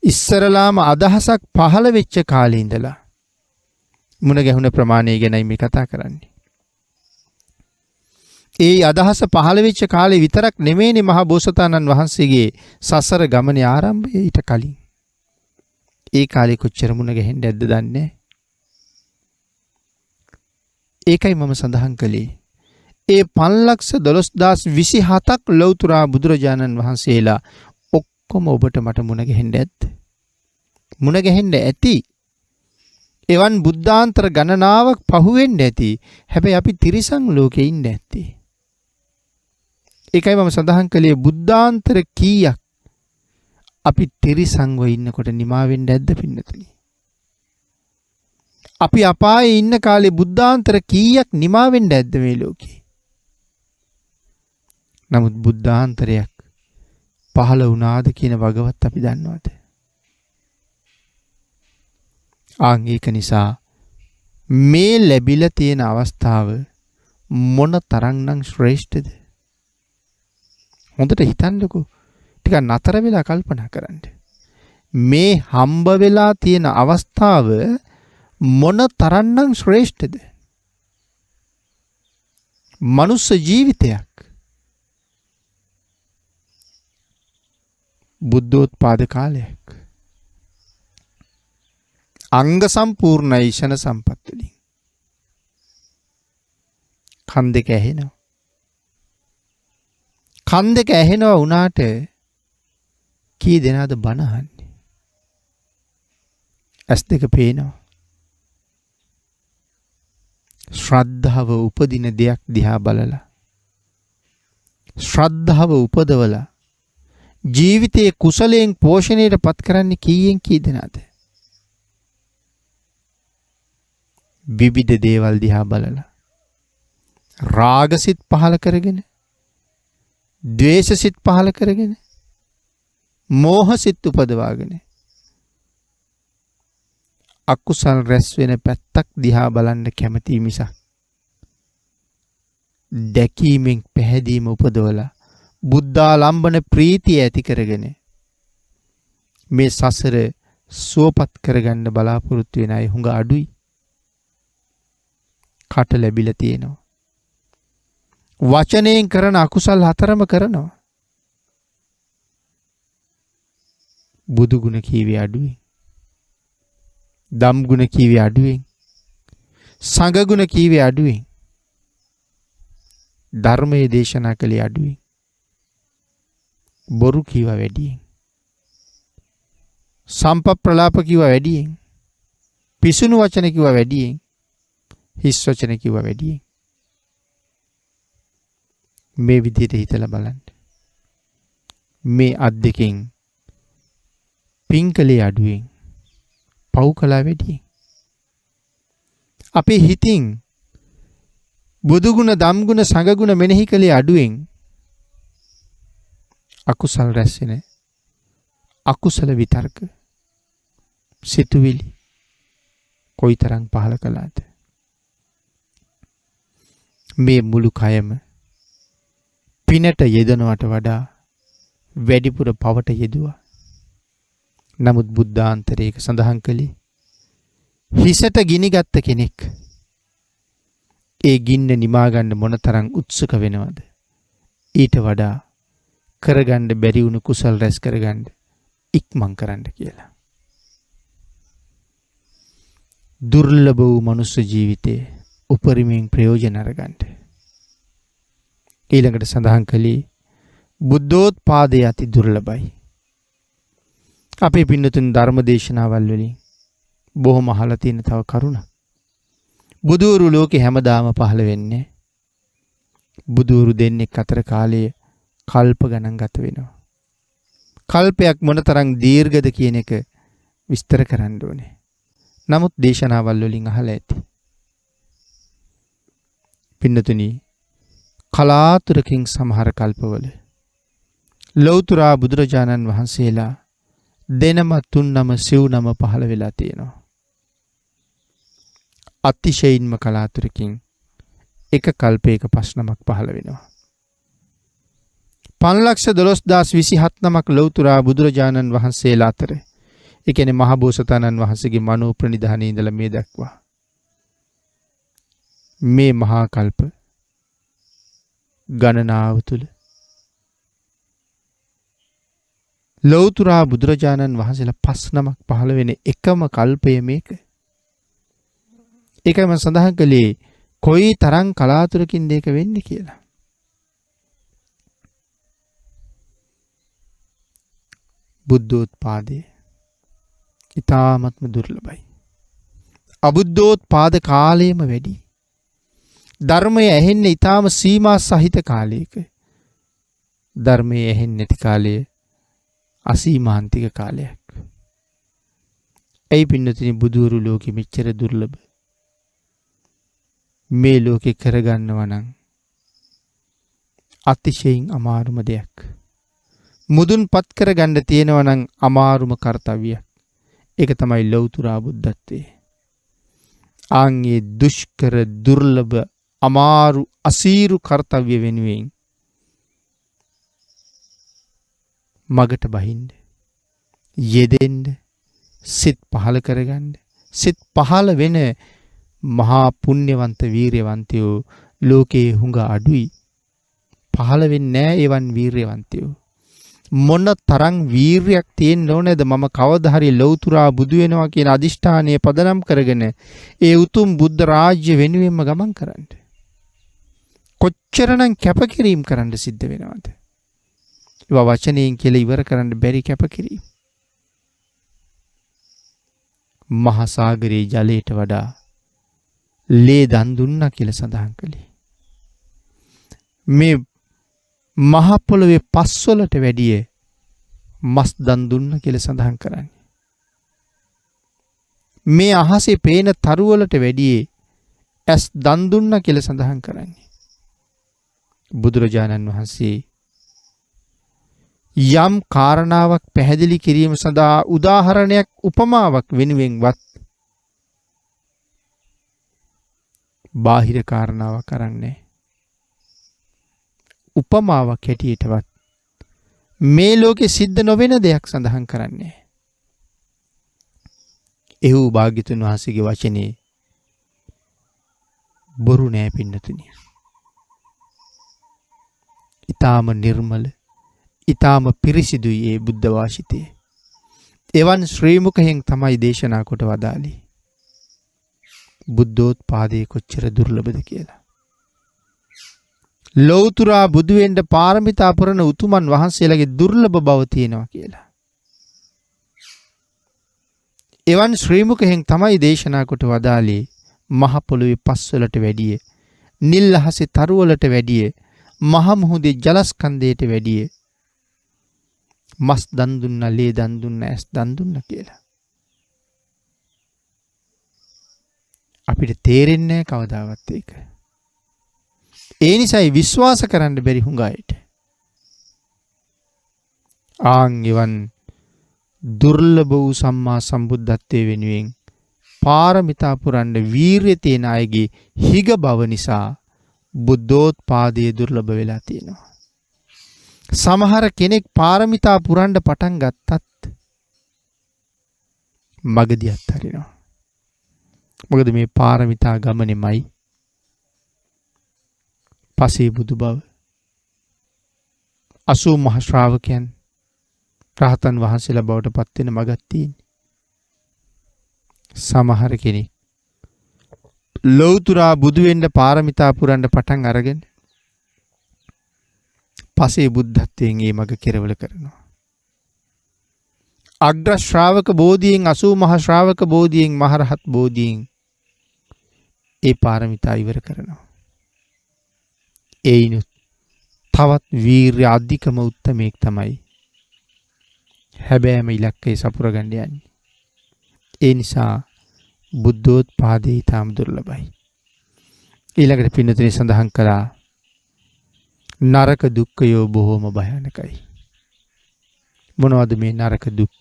ඉස්සරලාම අදහසක් පහළ වෙච්ච කාලේ ඉඳලා මුණ ගැහුණ ප්‍රමාණය ගැනයි මේ කතා කරන්නේ. ඒ අදහස පහළ වෙච්ච කාලේ විතරක් නෙමෙයිනේ මහා බෝසතාණන් වහන්සේගේ සසර ගමනේ ආරම්භය. ඊට කලින් ඒ කාලේ කොච්චර මුණ ගැහෙන්න ඇද්ද දන්නේ. ඒකයි මම සඳහන් කළේ. ඒ 512027ක් ලෞතර බුදුරජාණන් වහන්සේලා ඔක්කොම ඔබට මට මුණ ගැහෙන්න ඇද්ද? මුණ ගැහෙන්න ඇති. එවන් බුද්ධාන්තර ගණනාවක් පහුවෙන්න ඇති. හැබැයි අපි තිරිසන් ලෝකේ ඉන්න ඇත්තේ. ඒකයි මම සඳහන් කළේ බුද්ධාන්තර කීයක් අපි තිරිසන්ව ඉන්නකොට නිමා වෙන්න ඇද්ද පින්නතුනි? අපි අපායේ ඉන්න කාලේ බුද්ධාන්තර කීයක් නිමා වෙන්න ඇද්ද මේ ලෝකේ? නමුත් බුද්ධාන්තරයක් පහළ වුණාද කියන වගවත් අපි දන්නවද? ආන් ඒක නිසා මේ ලැබිලා තියෙන අවස්ථාව මොන තරම්නම් ශ්‍රේෂ්ඨද? හොඳට හිතන්නකෝ. ටිකක් නතර වෙලා කල්පනා කරන්න. මේ හම්බ වෙලා තියෙන අවස්ථාව මොන තරම්නම් ශ්‍රේෂ්ඨද? මනුස්ස ජීවිතයක්. බුද්ධෝත්පාද කාලයක්. අංග සම්පූර්ණ ඊශන සම්පත් වලින් කන් දෙක ඇහෙනවා. කන් දෙක ඇහෙනවා වුණාට කී දෙනාද බණ අහන්නේ? ඇස් දෙක පේනවා. ශ්‍රද්ධාව උපදින දෙයක් දිහා බලලා ශ්‍රද්ධාව උපදවලා ජීවිතයේ කුසලයෙන් පෝෂණයට පත් කරන්නේ කීයෙන් කී දෙනාද? විවිධ දේවල් දිහා බලලා රාගසිත පහල කරගෙන, ද්වේෂසිත පහල කරගෙන, මෝහසිත උපදවාගෙන අකුසල් රැස් වෙන පැත්තක් දිහා බලන්න කැමති මිසක් දැකීමෙන් පැහැදීම උපදවලා බුද්ධාලම්බන ප්‍රීතිය ඇති කරගෙන මේ සසර සුවපත් කරගන්න බලාපොරොත්තු වෙන අය හුඟ අඩුයි. කට ලැබිලා තියෙනවා. වචනයෙන් කරන අකුසල් හතරම කරනවා. බුදු ගුණ කීවේ අඩුවෙන්, දම් ගුණ කීවේ අඩුවෙන්, සංඝ ගුණ කීවේ අඩුවෙන්, ධර්මයේ දේශනා කළේ අඩුවෙන්, බොරු කීවා වැඩියෙන්, සම්පප්‍රලාප කීවා වැඩියෙන්, පිසුණු වචන කීවා වැඩියෙන්, හිස් වචන කීවා වැඩියෙන්. මේ විදිහට හිතලා බලන්න. මේ අත් දෙකෙන් පින්කලේ අඩුවෙන්, පව් කළා වැඩියෙන්. අපේ හිතින් බුදුගුණ, ධම්ගුණ, සංඝගුණ මෙනෙහි කළේ අඩුවෙන් අකුසල් රැස් වෙන අකුසල විතර්ක සිතුවිලි කොයිතරම් පහල කළාද? මේ මුළු කයම පිනට යෙදනවට වඩා වැඩිපුර පවට යෙදුවා. නමුත් බුද්ධාන්තරයක සඳහන් කළේ හිසට ගිනිගත්ත කෙනෙක් ඒ ගින්න නිමා ගන්න මොනතරම් උත්සුක වෙනවද? ඊට වඩා කරගන්න බැරි වුණු කුසල් රැස් කරගන්න ඉක්මන් කරන්න කියලා. දුර්ලභ වූ මනුස්ස ජීවිතයේ උපරිමයෙන් ප්‍රයෝජන අරගන්න. ඊළඟට සඳහන් කළේ බුද්ධෝත්පාදය අති දුර්ලභයි. අපේ පින්නතුන් ධර්ම දේශනාවල් වලින් බොහොම අහලා තියෙන තව කරුණක්. බුදුවරු ලෝකේ හැමදාම පහළ වෙන්නේ. බුදුවරු දෙන්නෙක් අතර කාලය කල්ප ගණන් ගත වෙනවා. කල්පයක් මොනතරම් දීර්ඝද කියන එක විස්තර කරන්න ඕනේ. නමුත් දේශනාවල් වලින් අහලා ඇති. පින්නතුනි කලාතුරකින් සමහර කල්පවල ලෞතර බුදුරජාණන් වහන්සේලා දෙනම තුන්නම සිව්නම පහළ වෙලා තියෙනවා. අතිශයින්ම කලාතුරකින් එක කල්පයක 5 නමක් පහළ වෙනවා. 512027 නමක් ලෞතර බුදුරජාණන් වහන්සේලා අතර ඒ කියන්නේ මහ බෝසතාණන් වහන්සේගේ මනෝ ප්‍රනිධානයේ ඉඳලා මේ දක්වා මේ මහා කල්ප ගණනාව තුල ලෞතර බුදුරජාණන් වහන්සේලා 5 නමක් පහළ වෙන එකම කල්පය මේක. ඒකයි මම සඳහන් කළේ කොයි තරම් කලාතුරකින් දෙයක වෙන්නේ කියලා. බුද්ධෝත්පාදේ ඊ타ත්ම දුර්ලභයි. අබුද්ධෝත්පාද කාලයම වැඩි. ධර්මය ඇහෙන්නේ ඊටාම සීමා සහිත කාලයක. ධර්මය ඇහෙන්නේ නැති කාලය අසීමාන්තික කාලයක්. ඒ පින්නතුනි බුදුරු ලෝකෙ මෙච්චර දුර්ලභ. මේ ලෝකේ කරගන්නවා නම් අතිශයින් අමාරුම දෙයක්. මුදුන්පත් කරගන්න තියෙනවා නම් අමාරුම කාර්යයක්. ඒක තමයි ලෞතර බුද්ධත්වයේ. ආන්ගේ දුෂ්කර දුර්ලභ අමාරු අසීරු කාර්යය වෙනුවෙන් මගට බහින්න යෙදෙන්න සිත් පහල කරගන්න සිත් පහල වෙන මහා පුණ්‍යවන්ත වීරයවන්තයෝ ලෝකේ හුඟ අඩුයි. පහල වෙන්නේ නැහැ එවන් වීරයවන්තයෝ. මොන තරම් වීරයක් තියෙන්න ඕනේද මම කවදා හරි ලෞතර බුදු වෙනවා කියන අදිෂ්ඨානය පදනම් කරගෙන ඒ උතුම් බුද්ධ රාජ්‍ය වෙනුවෙන්ම ගමන් කරන්න. කොච්චරනම් කැපකිරීම කරන්න සිද්ධ වෙනවද? ඒවා වචනයෙන් කියලා ඉවර කරන්න බැරි කැපකිරීම. මහා සාගරයේ ජලයට වඩා ලේ දන් දුන්නා කියලා සඳහන් කළේ. මේ මහ පොළොවේ පස්වලට වැඩිය මස් දන් දුන්නා කියලා සඳහන් කරන්නේ. මේ අහසේ පේන තරු වලට වැඩිය ඇස් දන් දුන්නා කියලා සඳහන් කරන්නේ. බුදුරජාණන් වහන්සේ යම් කාරණාවක් පැහැදිලි කිරීම සඳහා උදාහරණයක් උපමාවක් වෙනුවෙන්වත් බාහිර කාරණාවක් කරන්නේ. උපමාවක් හැටියටවත් මේ ලෝකෙ සිද්ධ නොවන දෙයක් සඳහන් කරන්නේ. ඒ වූ භාග්‍යතුන් වහන්සේගේ වචනේ බොරු නෑ පින්නතුනි. ඊටාම නිර්මල ඊටාම පිරිසිදුයි ඒ බුද්ධ වාසිතේ. එවන් ශ්‍රී මුඛයෙන් තමයි දේශනා කොට වදාළේ. බුද්ධෝත්පාදයේ කොච්චර දුර්ලභද කියලා. ලෞතර බුදු වෙන්න පාරමිතා පුරන උතුමන් වහන්සේලාගේ දුර්ලභ බව තියෙනවා කියලා. එවන් ශ්‍රී මුඛයෙන් තමයි දේශනා කොට වදාළේ මහ පොළොවේ පස්වලට වැඩිය, නිල් අහසේ තරු වලට වැඩිය, මහ මුහුදේ ජලස්කන්ධයට වැඩිය මස් දන් දුන්නා, ලේ දන් දුන්නා, ඇස් දන් දුන්නා කියලා. අපිට තේරෙන්නේ කවදාවත් ඒක. ඒ නිසායි විශ්වාස කරන්න බැරි හුඟ අයට. ආන් එවන් දුර්ලභ වූ සම්මා සම්බුද්ධත්වයේ වෙනුවෙන් පාරමිතා පුරන්න වීරිය තියෙන අයගේ හිග බව නිසා බුද්ධෝත්පාදයේ දුර්ලභ වෙලා තියෙනවා. සමහර කෙනෙක් පාරමිතා පුරන්න පටන් ගත්තත් මගදී අත්හරිනවා. මොකද මේ පාරමිතා ගමනේමයි පසේ බුදු බව 80 මහ ශ්‍රාවකයන් රහතන් වහන්සේලා බවට පත් වෙන මගක් තියෙන්නේ. සමහර කෙනෙක් ලෞතුරා බුදු වෙන්න පාරමිතා පුරන්න පටන් අරගෙන පසේ බුද්ධත්වයෙන් මේ මග කෙරවල කරනවා. අග්‍ර ශ්‍රාවක බෝධියෙන් 80 මහ ශ්‍රාවක බෝධියෙන් මහරහත් බෝධියෙන් ඒ පාරමිතා ඉවර කරනවා. ඒිනුත් තවත් වීර්ය අධිකම උත්තමයෙක් තමයි හැබෑම ඉලක්කේ සපුර ගන්න යන්නේ. ඒ නිසා බුද්ධෝත්පාදේ ඊටම දුර්ලභයි. ඊළඟට පින්නතුනි සඳහන් කළා නරක දුක්ඛයෝ බොහෝම භයානකයි. මොනවද මේ නරක දුක්?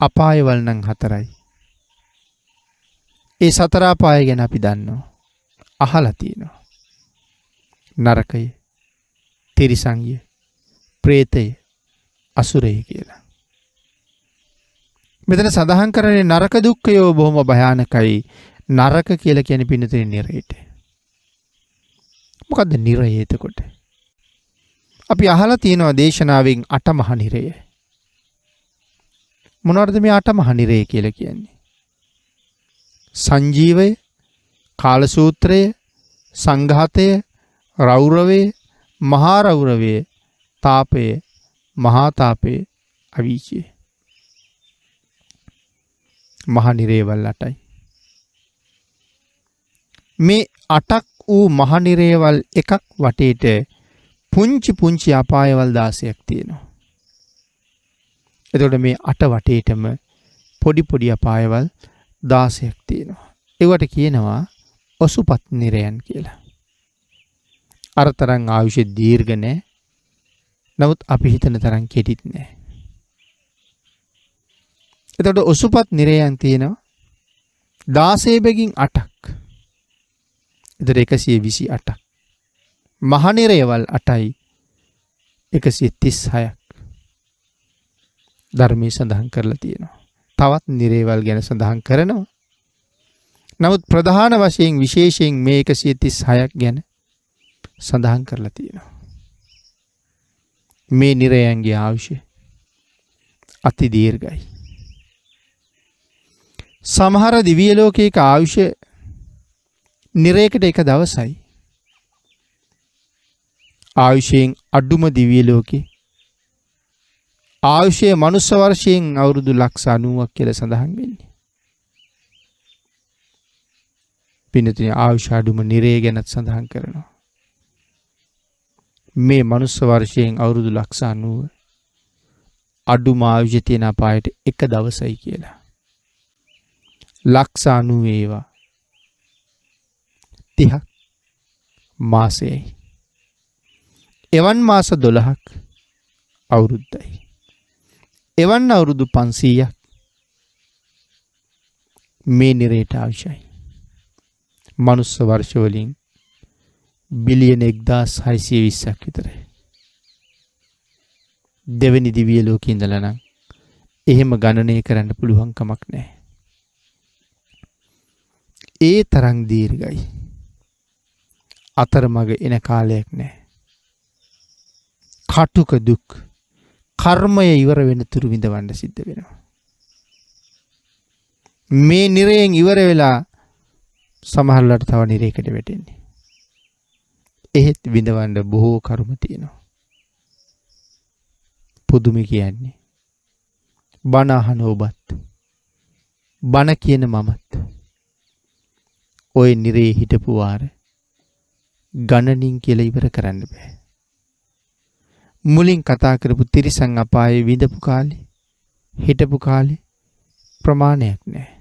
අපායවල නම් 4යි. ඒ 4 අපාය ගැන අපි දන්නවා. අහලා තියෙනවා. නරකය, තිරිසන්ය, പ്രേතය, අසුරය කියලා. මෙතන සඳහන් කරන්නේ නරක දුක්ඛයෝ බොහොම භයානකයි. නරක කියලා කියන්නේ පින්නතේ නිරයට. මොකද්ද නිරය එතකොට? අපි අහලා තියෙනවා දේශනාවෙන් 8 මහ නිරය. මොනවද මේ 8 මහ නිරය කියලා කියන්නේ? සංජීවය, කාලසූත්‍රය, සංඝාතය, රෞරවය, මහා රෞරවය, තාපය, මහා තාපය, අවීචය. මහ නිරේවල් 8යි. මේ 8ක් වූ මහ නිරේවල් එකක් වටේට පුංචි පුංචි අපායවල් 16ක් තියෙනවා. එතකොට මේ 8 වටේටම පොඩි පොඩි අපායවල් 16ක් තියෙනවා. ඒවට කියනවා ඔසුපත් නිරයන් කියලා. අර තරම් ආයුෂ දීර්ඝ නැහැ. නමුත් අපි හිතන තරම් කෙටිත් නැහැ. එතකොට ඔසුපත් නිරයන් තියෙනවා 16 බැගින් 8ක්. එතකොට 128ක්. මහ නිරයවල් 8යි 136ක්. ධර්මයේ සඳහන් කරලා තියෙනවා. තවත් නිරේවල් ගැන සඳහන් කරනවා. නමුත් ප්‍රධාන වශයෙන් විශේෂයෙන් මේ 136ක් ගැන සඳහන් කරලා තියෙනවා. මේ නිරයන්ගේ ආයුෂ අති දීර්ඝයි. සමහර දිව්‍ය ලෝකයක ආයුෂ නිරයකට එක දවසයි. ආයුෂයෙන් අඩුම දිව්‍ය ලෝකේ ආයුෂයේ මනුස්ස වර්ෂයෙන් අවුරුදු 90ක් කියලා සඳහන් වෙන්නේ. පින්නතුනි ආයුෂ අඩුම නිරය ගැනත් සඳහන් කරනවා. මේ මනුස්ස වර්ෂයෙන් අවුරුදු 90 අඩුම ආයුෂ තියෙන අපායට එක දවසයි කියලා. 90 ඒවා 30ක් මාසෙයි. එවන් මාස 12ක් අවුරුද්දයි. එවන් අවුරුදු 500ක් මේ නිරේට අවශ්‍යයි. මනුස්ස වර්ෂ වලින් බිලියන 1620ක් විතරයි. දෙවෙනි දිව්‍ය ලෝකේ ඉඳලා නම් එහෙම ගණනය කරන්න පුළුවන් කමක් නැහැ. ඒ තරම් දීර්ඝයි. අතරමඟ එන කාලයක් නැහැ. කටුක දුක් කර්මය ඉවර වෙන තුරු විඳවන්න සිද්ධ වෙනවා. මේ නිරයෙන් ඉවර වෙලා සමහරලාට තව නිරයකට වැටෙන්නේ. එහෙත් විඳවන්න බොහෝ කර්ම තියෙනවා. පුදුමි කියන්නේ බණ අහන ඔබත් බණ කියන මමත් ඔය නිරේ හිටපු වාර ගණනින් කියලා ඉවර කරන්න බෑ. මුලින් කතා කරපු තිරිසන් අපායේ විඳපු කාලේ හිටපු කාලේ ප්‍රමාණයක් නැහැ.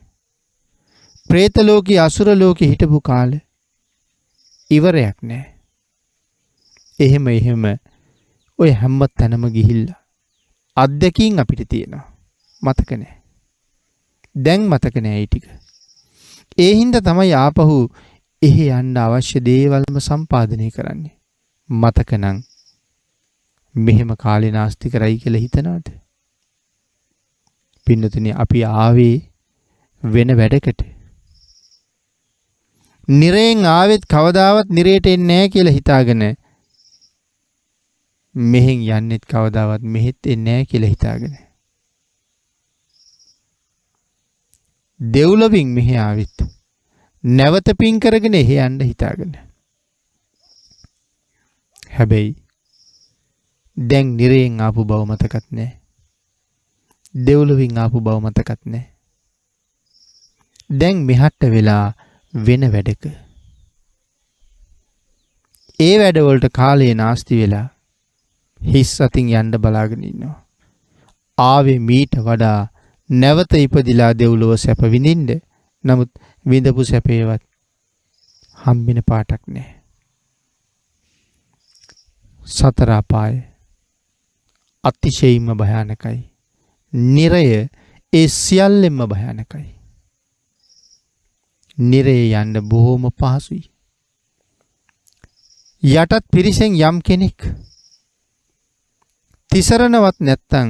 പ്രേත ලෝකේ අසුර ලෝකේ හිටපු කාලේ ඉවරයක් නැහැ. එහෙම ඔය හැම තැනම ගිහිල්ලා අත්දැකීම් අපිට තියෙනවා. මතක නැහැ. දැන් මතක නැහැ ඒ ටික. ඒ හින්දා තමයි ආපහු එහි යන්න අවශ්‍ය දේවල්ම සම්පාදනය කරන්නේ. මතක නම් මෙහෙම කාලේ නාස්ති කරයි කියලා හිතනවාද? පින්නතුනි අපි ආවේ වෙන වැඩකට. නිරයෙන් ආවෙත් කවදාවත් නිරයට එන්නේ නැහැ කියලා හිතාගෙන මෙහෙන් යන්නෙත් කවදාවත් මෙහෙත් එන්නේ නැහැ කියලා හිතාගෙන දෙව්ලොවින් මෙහෙ ආවෙත් නැවත පින් කරගෙන එහෙ යන්න හිතාගෙන. හැබැයි දැන් නිරයෙන් ආපු බව මතකත් නැහැ. දෙව්ලොවින් ආපු බව මතකත් නැහැ. දැන් මෙහාට වෙලා වෙන වැඩක. ඒ වැඩවලට කාලේ නාස්ති වෙලා හිස් අතින් යන්න බලාගෙන ඉන්නවා. ආවේ මීට වඩා නැවත ඉපදිලා දෙව්ලොව සැප විඳින්න. නමුත් විඳපු සැපේවත් හම්බෙන පාටක් නැහැ. සතර අපාය අතිශයින්ම භයානකයි. නිරය ඒ සියල්ලෙන්ම භයානකයි. නිරේ යන්න බොහොම පහසුයි. යටත් පිරිසෙන් යම් කෙනෙක් තිසරණවත් නැත්තම්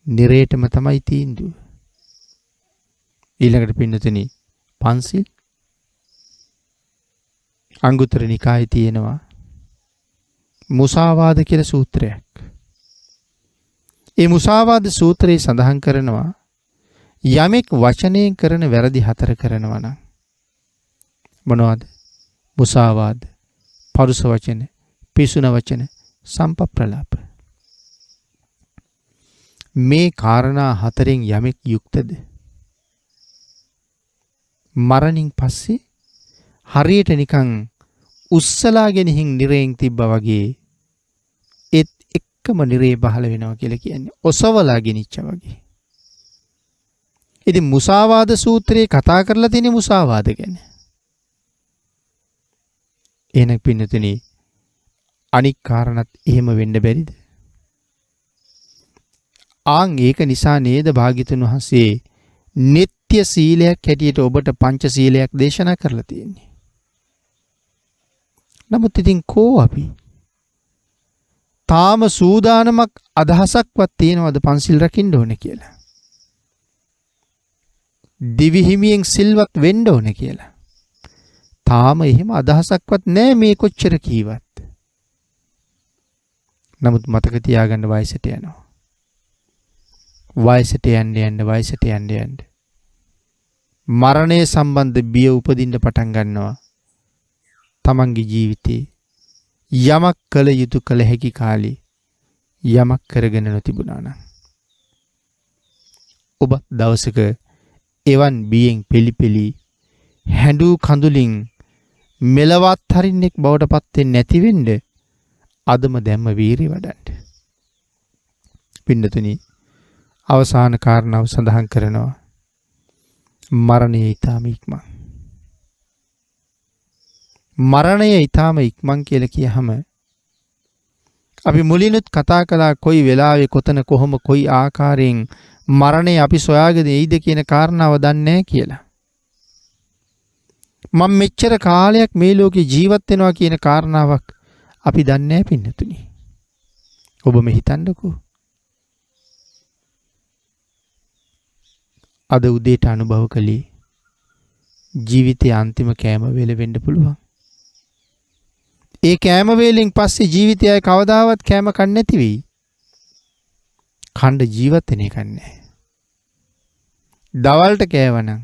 නිරේටම තමයි තීන්දුව. ඊළඟට පින්නතුනි පන්සිල් අංගුත්තර නිකායේ තියෙනවා මුසාවාද කියලා සූත්‍රයක්. ඒ මුසාවාද සූත්‍රයේ සඳහන් කරනවා යමෙක් වචනයෙන් කරන වැරදි 4 කරනවා නම් මොනවද? මුසාවාද, පරුස වචන, පිසුන වචන, සම්පප්‍රලාප. මේ කාරණා 4න් යමෙක් යුක්තද මරණින් පස්සේ හරියට නිකන් උස්සලාගෙන හින් නිරයෙන් තිබ්බා වගේ ඒත් එක්කම නිරේ පහළ වෙනවා කියලා කියන්නේ ඔසවලා ගෙනිච්චා වගේ. ඉතින් මුසාවාද සූත්‍රයේ කතා කරලා තියෙන මුසාවාද ගැන. එහෙනම් පින්නතුනි අනික් කාරණත් එහෙම වෙන්න බැරිද? ආන් ඒක නිසා නේද භාග්‍යතුන් වහන්සේ නিত্য සීලයක් හැටියට ඔබට පංච සීලයක් දේශනා කරලා තියෙන්නේ. නමුත් ඉතින් කෝ අපි තාම සූදානමක් අදහසක්වත් තියෙනවද පන්සිල් රකින්න ඕනේ කියලා? දිවි හිමියෙන් සිල්වත් වෙන්න ඕනේ කියලා. තාම එහෙම අදහසක්වත් නැහැ මේ කොච්චර කීවත්. නමුත් මතක තියාගන්න වයසට යනවා. වයසට යන්න මරණය සම්බන්ධ බිය උපදින්න පටන් ගන්නවා. තමන්ගේ ජීවිතේ යමක් කළ යුතු කළ හැකි කාලේ යමක් කරගෙන නොතිබුණා නම් ඔබ දවසක එවන් බියෙන් පිළිපිලි හැඬු කඳුලින් මෙලවත් හරින්නෙක් බවට පත් වෙන්නේ නැති වෙන්න අදම දැම්ම වීරිය වඩන්න. පින්නතුනි අවසාන කාරණාව සඳහන් කරනවා මරණය ඊටාම ඉක්මන්. මරණය ඊටාම ඉක්මන් කියලා කියහම අපි මුලිනුත් කතා කළා කොයි වෙලාවෙ කොතන කොහොම කොයි ආකාරයෙන් මරණය අපි සොයාගෙන එයිද කියන කාරණාව දන්නේ නැහැ කියලා. මම මෙච්චර කාලයක් මේ ලෝකේ ජීවත් වෙනවා කියන කාරණාවක් අපි දන්නේ නැහැ පින්නතුනි. ඔබම හිතන්නකෝ. අද උදේට අනුභව කළේ ජීවිතයේ අන්තිම කෑම වේල වෙන්න පුළුවන්. ඒ කෑම වේලෙන් පස්සේ ජීවිතය කවදාවත් කෑම කන්නේ නැති වෙයි. ඛණ්ඩ ජීවත් වෙන එක නැහැ. දවල්ට කෑවනම්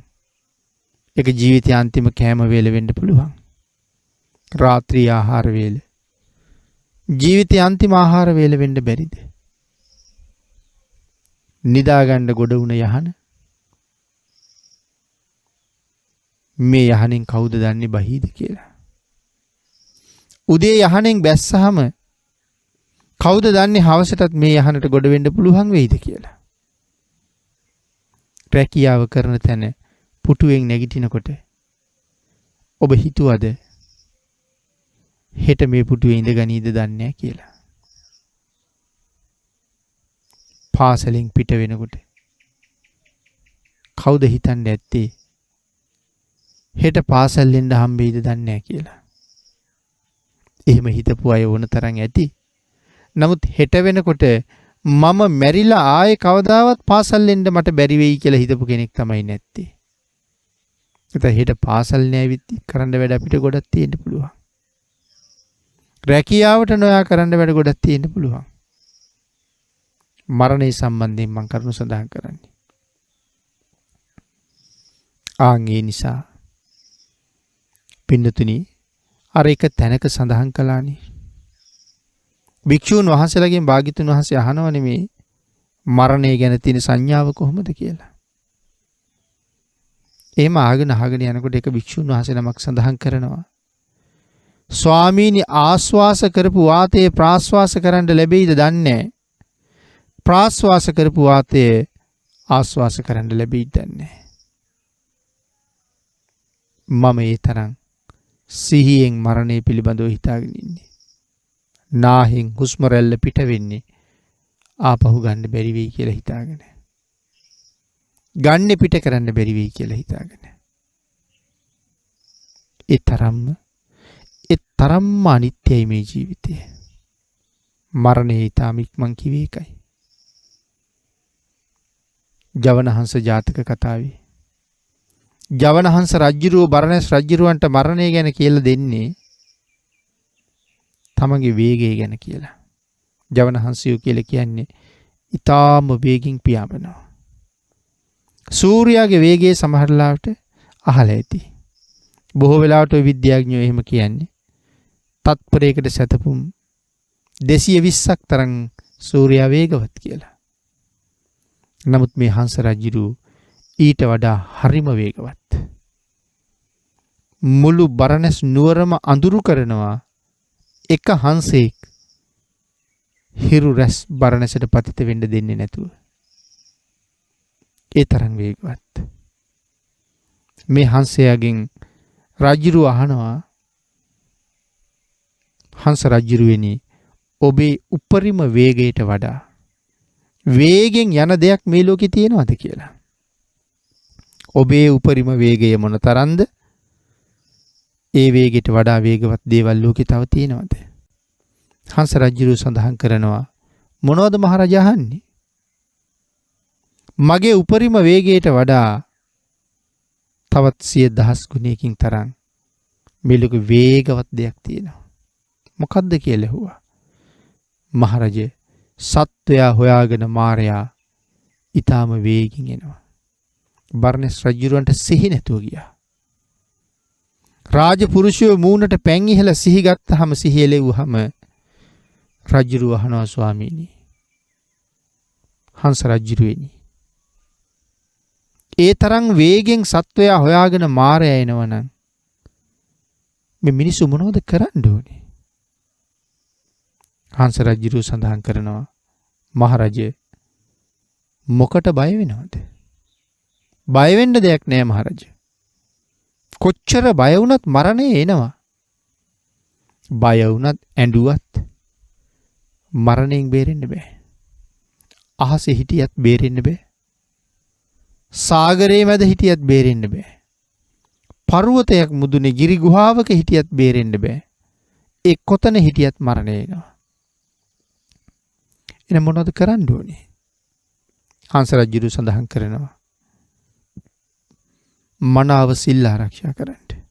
ඒක ජීවිතයේ අන්තිම කෑම වේල වෙන්න පුළුවන්. රාත්‍රී ආහාර වේල ජීවිතයේ අන්තිම ආහාර වේල වෙන්න බැරිද? නිදා ගන්න ගොඩ උන යහන මේ යහනෙන් කවුද දන්නේ බහීද කියලා? උදේ යහනෙන් බැස්සහම කවුද දන්නේ හවසටත් මේ යහනට ගොඩ වෙන්න පුළුවන් වෙයිද කියලා? රැකියාව කරන තැන පුටුවෙන් නැගිටිනකොට ඔබ හිතුවද හෙට මේ පුටුවේ ඉඳගනීද දන්නේ නැහැ කියලා? පාසලෙන් පිට වෙනකොට කවුද හිතන්නේ ඇත්තේ හෙට පාසල් එන්න හම්බෙයිද දන්නේ නැහැ කියලා? එහෙම හිතපු අය වුණ තරම් ඇති. නමුත් හෙට වෙනකොට මම මැරිලා ආයේ කවදාවත් පාසල් එන්න මට බැරි වෙයි කියලා හිතපු කෙනෙක් තමයි නැත්තේ. ඒත හෙට පාසල් නෑවිත් කරන්න වැඩ අපිට ගොඩක් තියෙන්න පුළුවන්. රැකියාවට නොයා කරන්න වැඩ ගොඩක් තියෙන්න පුළුවන්. මරණය සම්බන්ධයෙන් මම කරුණු සඳහන් කරන්නේ. ඒ නිසා පින්නතුනි අර එක තැනක සඳහන් කළානේ. භික්ෂූන් වහන්සේලාගෙන් භාග්‍යතුන් වහන්සේ අහනවනේ මේ මරණය ගැන තියෙන සංඥාව කොහොමද කියලා. එහෙම අහගෙන යනකොට එක භික්ෂූන් වහන්සේ නමක් සඳහන් කරනවා. ස්වාමීනි ආස්වාස කරපු වාතයේ ප්‍රාස්වාස කරන්න ලැබෙයිද දන්නේ නැහැ. ප්‍රාස්වාස කරපු වාතයේ ආස්වාස කරන්න ලැබෙයිද දන්නේ නැහැ. මම ඒ තරම් සිහියෙන් මරණය පිළිබඳව හිතාගෙන ඉන්නේ. නාහෙන් හුස්ම රැල්ල පිට වෙන්නේ ආපහු ගන්න බැරි වෙයි කියලා හිතාගෙන. ගන්න පිට කරන්න බැරි වෙයි කියලා හිතාගෙන. ඒ තරම්ම අනිත්‍යයි මේ ජීවිතය. මරණය ඊටම ඉක්මන් කිව්වේ එකයි. ජවනහංස ජාතක කතාවේ ජවනහංස රජුරෝ බරණැස් රජුරවන්ට මරණය ගැන කියලා දෙන්නේ තමගේ වේගය ගැන කියලා. ජවනහංසයෝ කියලා කියන්නේ ඊටාම වේගින් පියාඹනවා. සූර්යාගේ වේගය සමහරලාවට අහලා ඇති. බොහෝ වෙලාවට ඔය විද්‍යාඥයෝ එහෙම කියන්නේ තත්පරයකට සැතපුම් 220ක් තරම් සූර්යා වේගවත් කියලා. නමුත් මේ හංස රජුරෝ ඊට වඩා හරිම වේගවත්. මුළු බරණැස් නුවරම අඳුරු කරනවා එක හංසෙක් හිරු රැස් බරණැසට පතිත වෙන්න දෙන්නේ නැතුව. ඒ තරම් වේගවත්. මේ හංසයාගෙන් රජුරු අහනවා හංස රජුරුවෙනි ඔබේ උපරිම වේගයට වඩා වේගෙන් යන දෙයක් මේ ලෝකේ තියෙනවද කියලා. ඔබේ උපරිම වේගය මොන තරම්ද? ඒ වේගයට වඩා වේගවත් දේවල් ලෝකේ තව තියෙනවද? හංස රජුරු සඳහන් කරනවා මොනවද මහරජා අහන්නේ? මගේ උපරිම වේගයට වඩා තවත් 100,000 ගුණයකින් තරම් මේ ලෝකේ වේගවත් දෙයක් තියෙනවා. මොකද්ද කියලා ඇහුවා. මහරජා සත්වයා හොයාගෙන මාරයා ඊටාම වේගින් එනවා. බර්ණස් රජුරවන්ට සිහි නැතුව ගියා. රාජපුරුෂයෝ මූණට පැන් ඉහලා සිහි ගත්තාම සිහිය ලැබුවාම රජුරු අහනවා ස්වාමීනි හංස රජුරුවෙනි ඒ තරම් වේගෙන් සත්වයා හොයාගෙන මාරයා එනවනම් මේ මිනිස්සු මොනවද කරන්න ඕනේ? හංස රජුරු සඳහන් කරනවා මහරජා මොකට බය වෙනවද? බය වෙන්න දෙයක් නෑ මහරජා. කොච්චර බය වුණත් මරණය එනවා. බය වුණත් ඇඬුවත් මරණයෙන් බේරෙන්න බෑ. අහසේ හිටියත් බේරෙන්න බෑ. සාගරයේ මැද හිටියත් බේරෙන්න බෑ. පර්වතයක් මුදුනේ ගිරි ගුහාවක හිටියත් බේරෙන්න බෑ. ඒ කොතන හිටියත් මරණය එනවා. එන මොනවද කරන්න ඕනේ? හංස රජුරු සඳහන් කරනවා මනාව සිල් ආරක්ෂා කරන්න.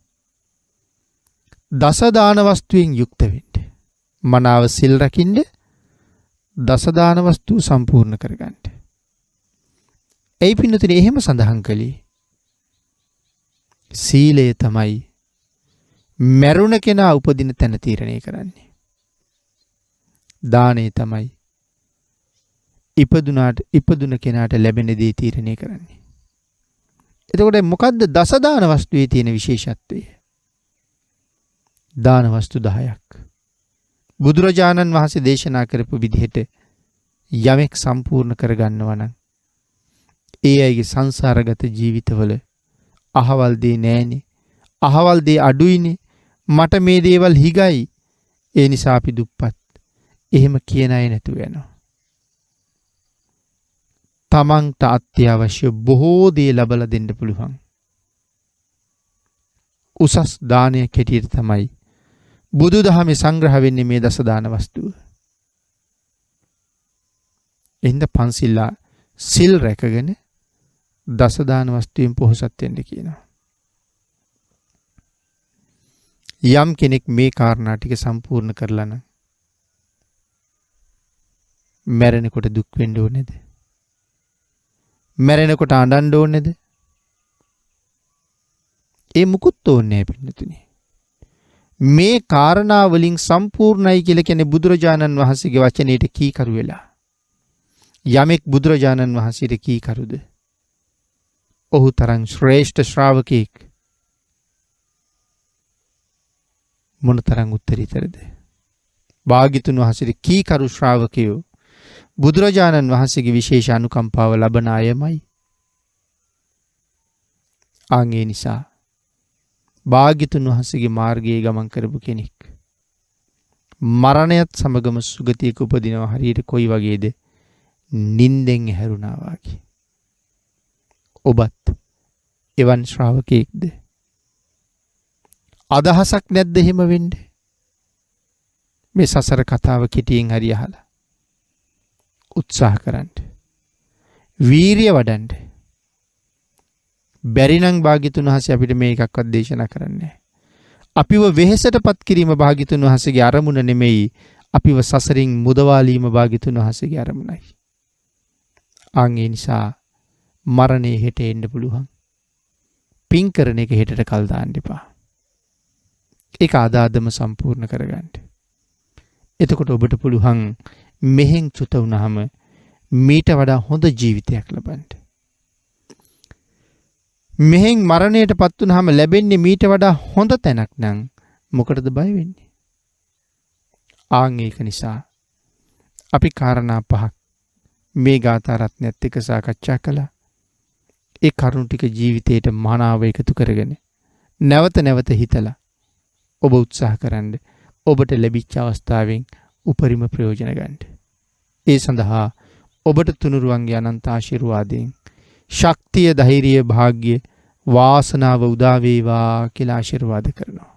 දස දාන වස්තුවෙන් යුක්ත වෙන්න. මනාව සිල් රකින්න දස දාන වස්තු සම්පූර්ණ කරගන්න. ඒ පින්නතුනි එහෙම සඳහන් කළේ සීලය තමයි මරුණ කෙනා උපදින තැන තීරණය කරන්නේ. දානය තමයි ඉපදුන කෙනාට ලැබෙන දේ තීරණය කරන්නේ. එතකොට මොකද්ද දස දාන වස්තුවේ තියෙන විශේෂත්වය? දාන වස්තු 10ක්. බුදුරජාණන් වහන්සේ දේශනා කරපු විදිහට යමෙක් සම්පූර්ණ කරගන්නවා නම් ඒ අයගේ සංසාරගත ජීවිතවල අහවල් දේ නැහැනේ. අහවල් දේ අඩුයිනේ. මට මේ දේවල් හිගයි. ඒ නිසා අපි දුප්පත්. එහෙම කියන අය නැතුව යනවා. තමන්ට අත්‍යවශ්‍ය බොහෝ දේ ලබලා දෙන්න පුළුවන්. උසස් දානයක් හැටියට තමයි බුදුදහමේ සංග්‍රහ වෙන්නේ මේ දස දාන වස්තුව. එහින්ද පන්සිල්ලා සිල් රැකගෙන දසදාන වස්තුවෙන් පොහොසත් වෙන්න කියනවා. යම් කෙනෙක් මේ කාරණා ටික සම්පූර්ණ කරලා නම් මැරෙනකොට දුක් වෙන්න ඕනේද? මැරෙනකොට අඬන්න ඕනේද? ඒ මුකුත් ඕනේ නැහැ පින්නතුනි. මේ කාරණා වලින් සම්පූර්ණයි කියලා කියන්නේ බුදුරජාණන් වහන්සේගේ වචනේට කීකරු වෙලා. යමෙක් බුදුරජාණන් වහන්සේට කීකරුද? ඔහු තරම් ශ්‍රේෂ්ඨ ශ්‍රාවකෙක් මොනතරම් උත්තරීතරද? භාග්‍යතුන් වහන්සේට කීකරු ශ්‍රාවකයෝ බුදුරජාණන් වහන්සේගේ විශේෂ අනුකම්පාව ලබන අයමයි. ආන්ගේ නිසා භාග්‍යතුන් වහන්සේගේ මාර්ගයේ ගමන් කරපු කෙනෙක් මරණයත් සමගම සුගතියක උපදිනවා. හරියට කොයි වගේද? නින්දෙන් ඇහැරුණා වගේ. ඔබත් එවන් ශ්‍රාවකයෙක්ද? අදහසක් නැද්ද එහෙම වෙන්න? මේ සසර කතාව කෙටියෙන් හරි අහලා උත්සාහ කරන්න. වීරිය වඩන්න. බැරි නම් භාග්‍යතුන් වහන්සේ අපිට මේ එකක්වත් දේශනා කරන්නේ. අපිව වෙහෙසටපත් කිරීම භාග්‍යතුන් වහන්සේගේ අරමුණ නෙමෙයි. අපිව සසරින් මුදවාලීම භාග්‍යතුන් වහන්සේගේ අරමුණයි. ආන් ඒ නිසා මරණය හෙට එන්න පුළුවන්. පින් කරන එක හෙටට කල් දාන්න එපා. ඒක ආදාදම සම්පූර්ණ කරගන්න. එතකොට ඔබට පුළුවන් මෙහෙන් චුත වුණාම මීට වඩා හොඳ ජීවිතයක් ලබන්න. මෙහෙන් මරණයටපත් වුණාම ලැබෙන්නේ මීට වඩා හොඳ තැනක් නම් මොකටද බය වෙන්නේ? ආන් ඒක නිසා අපි කාරණා පහක් මේ ගාථා රත්නයත් එක්ක සාකච්ඡා කළා. ඒ කරුණු ටික ජීවිතේට මනාව එකතු කරගෙන නැවත නැවත හිතලා ඔබ උත්සාහ කරන්න. ඔබට ලැබිච්ච අවස්ථාවෙන් උපරිම ප්‍රයෝජන ගන්න. ඒ සඳහා ඔබට තුනුරුවන්ගේ අනන්ත ආශිර්වාදයෙන් ශක්තිය, ධෛර්යය, භාග්‍ය, වාසනාව උදා වේවා කියලා ආශිර්වාද කරනවා.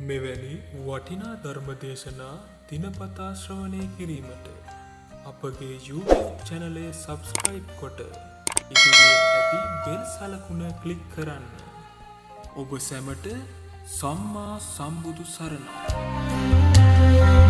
මෙවැනි වටිනා ධර්ම දේශනා දිනපතා ශ්‍රවණය කිරීමට අපගේ YouTube channel එක subscribe කොට ඉදිරියේ ඇති බෙල් සලකුණ ක්ලික් කරන්න. ඔබ සැමට සම්මා සම්බුදු සරණයි.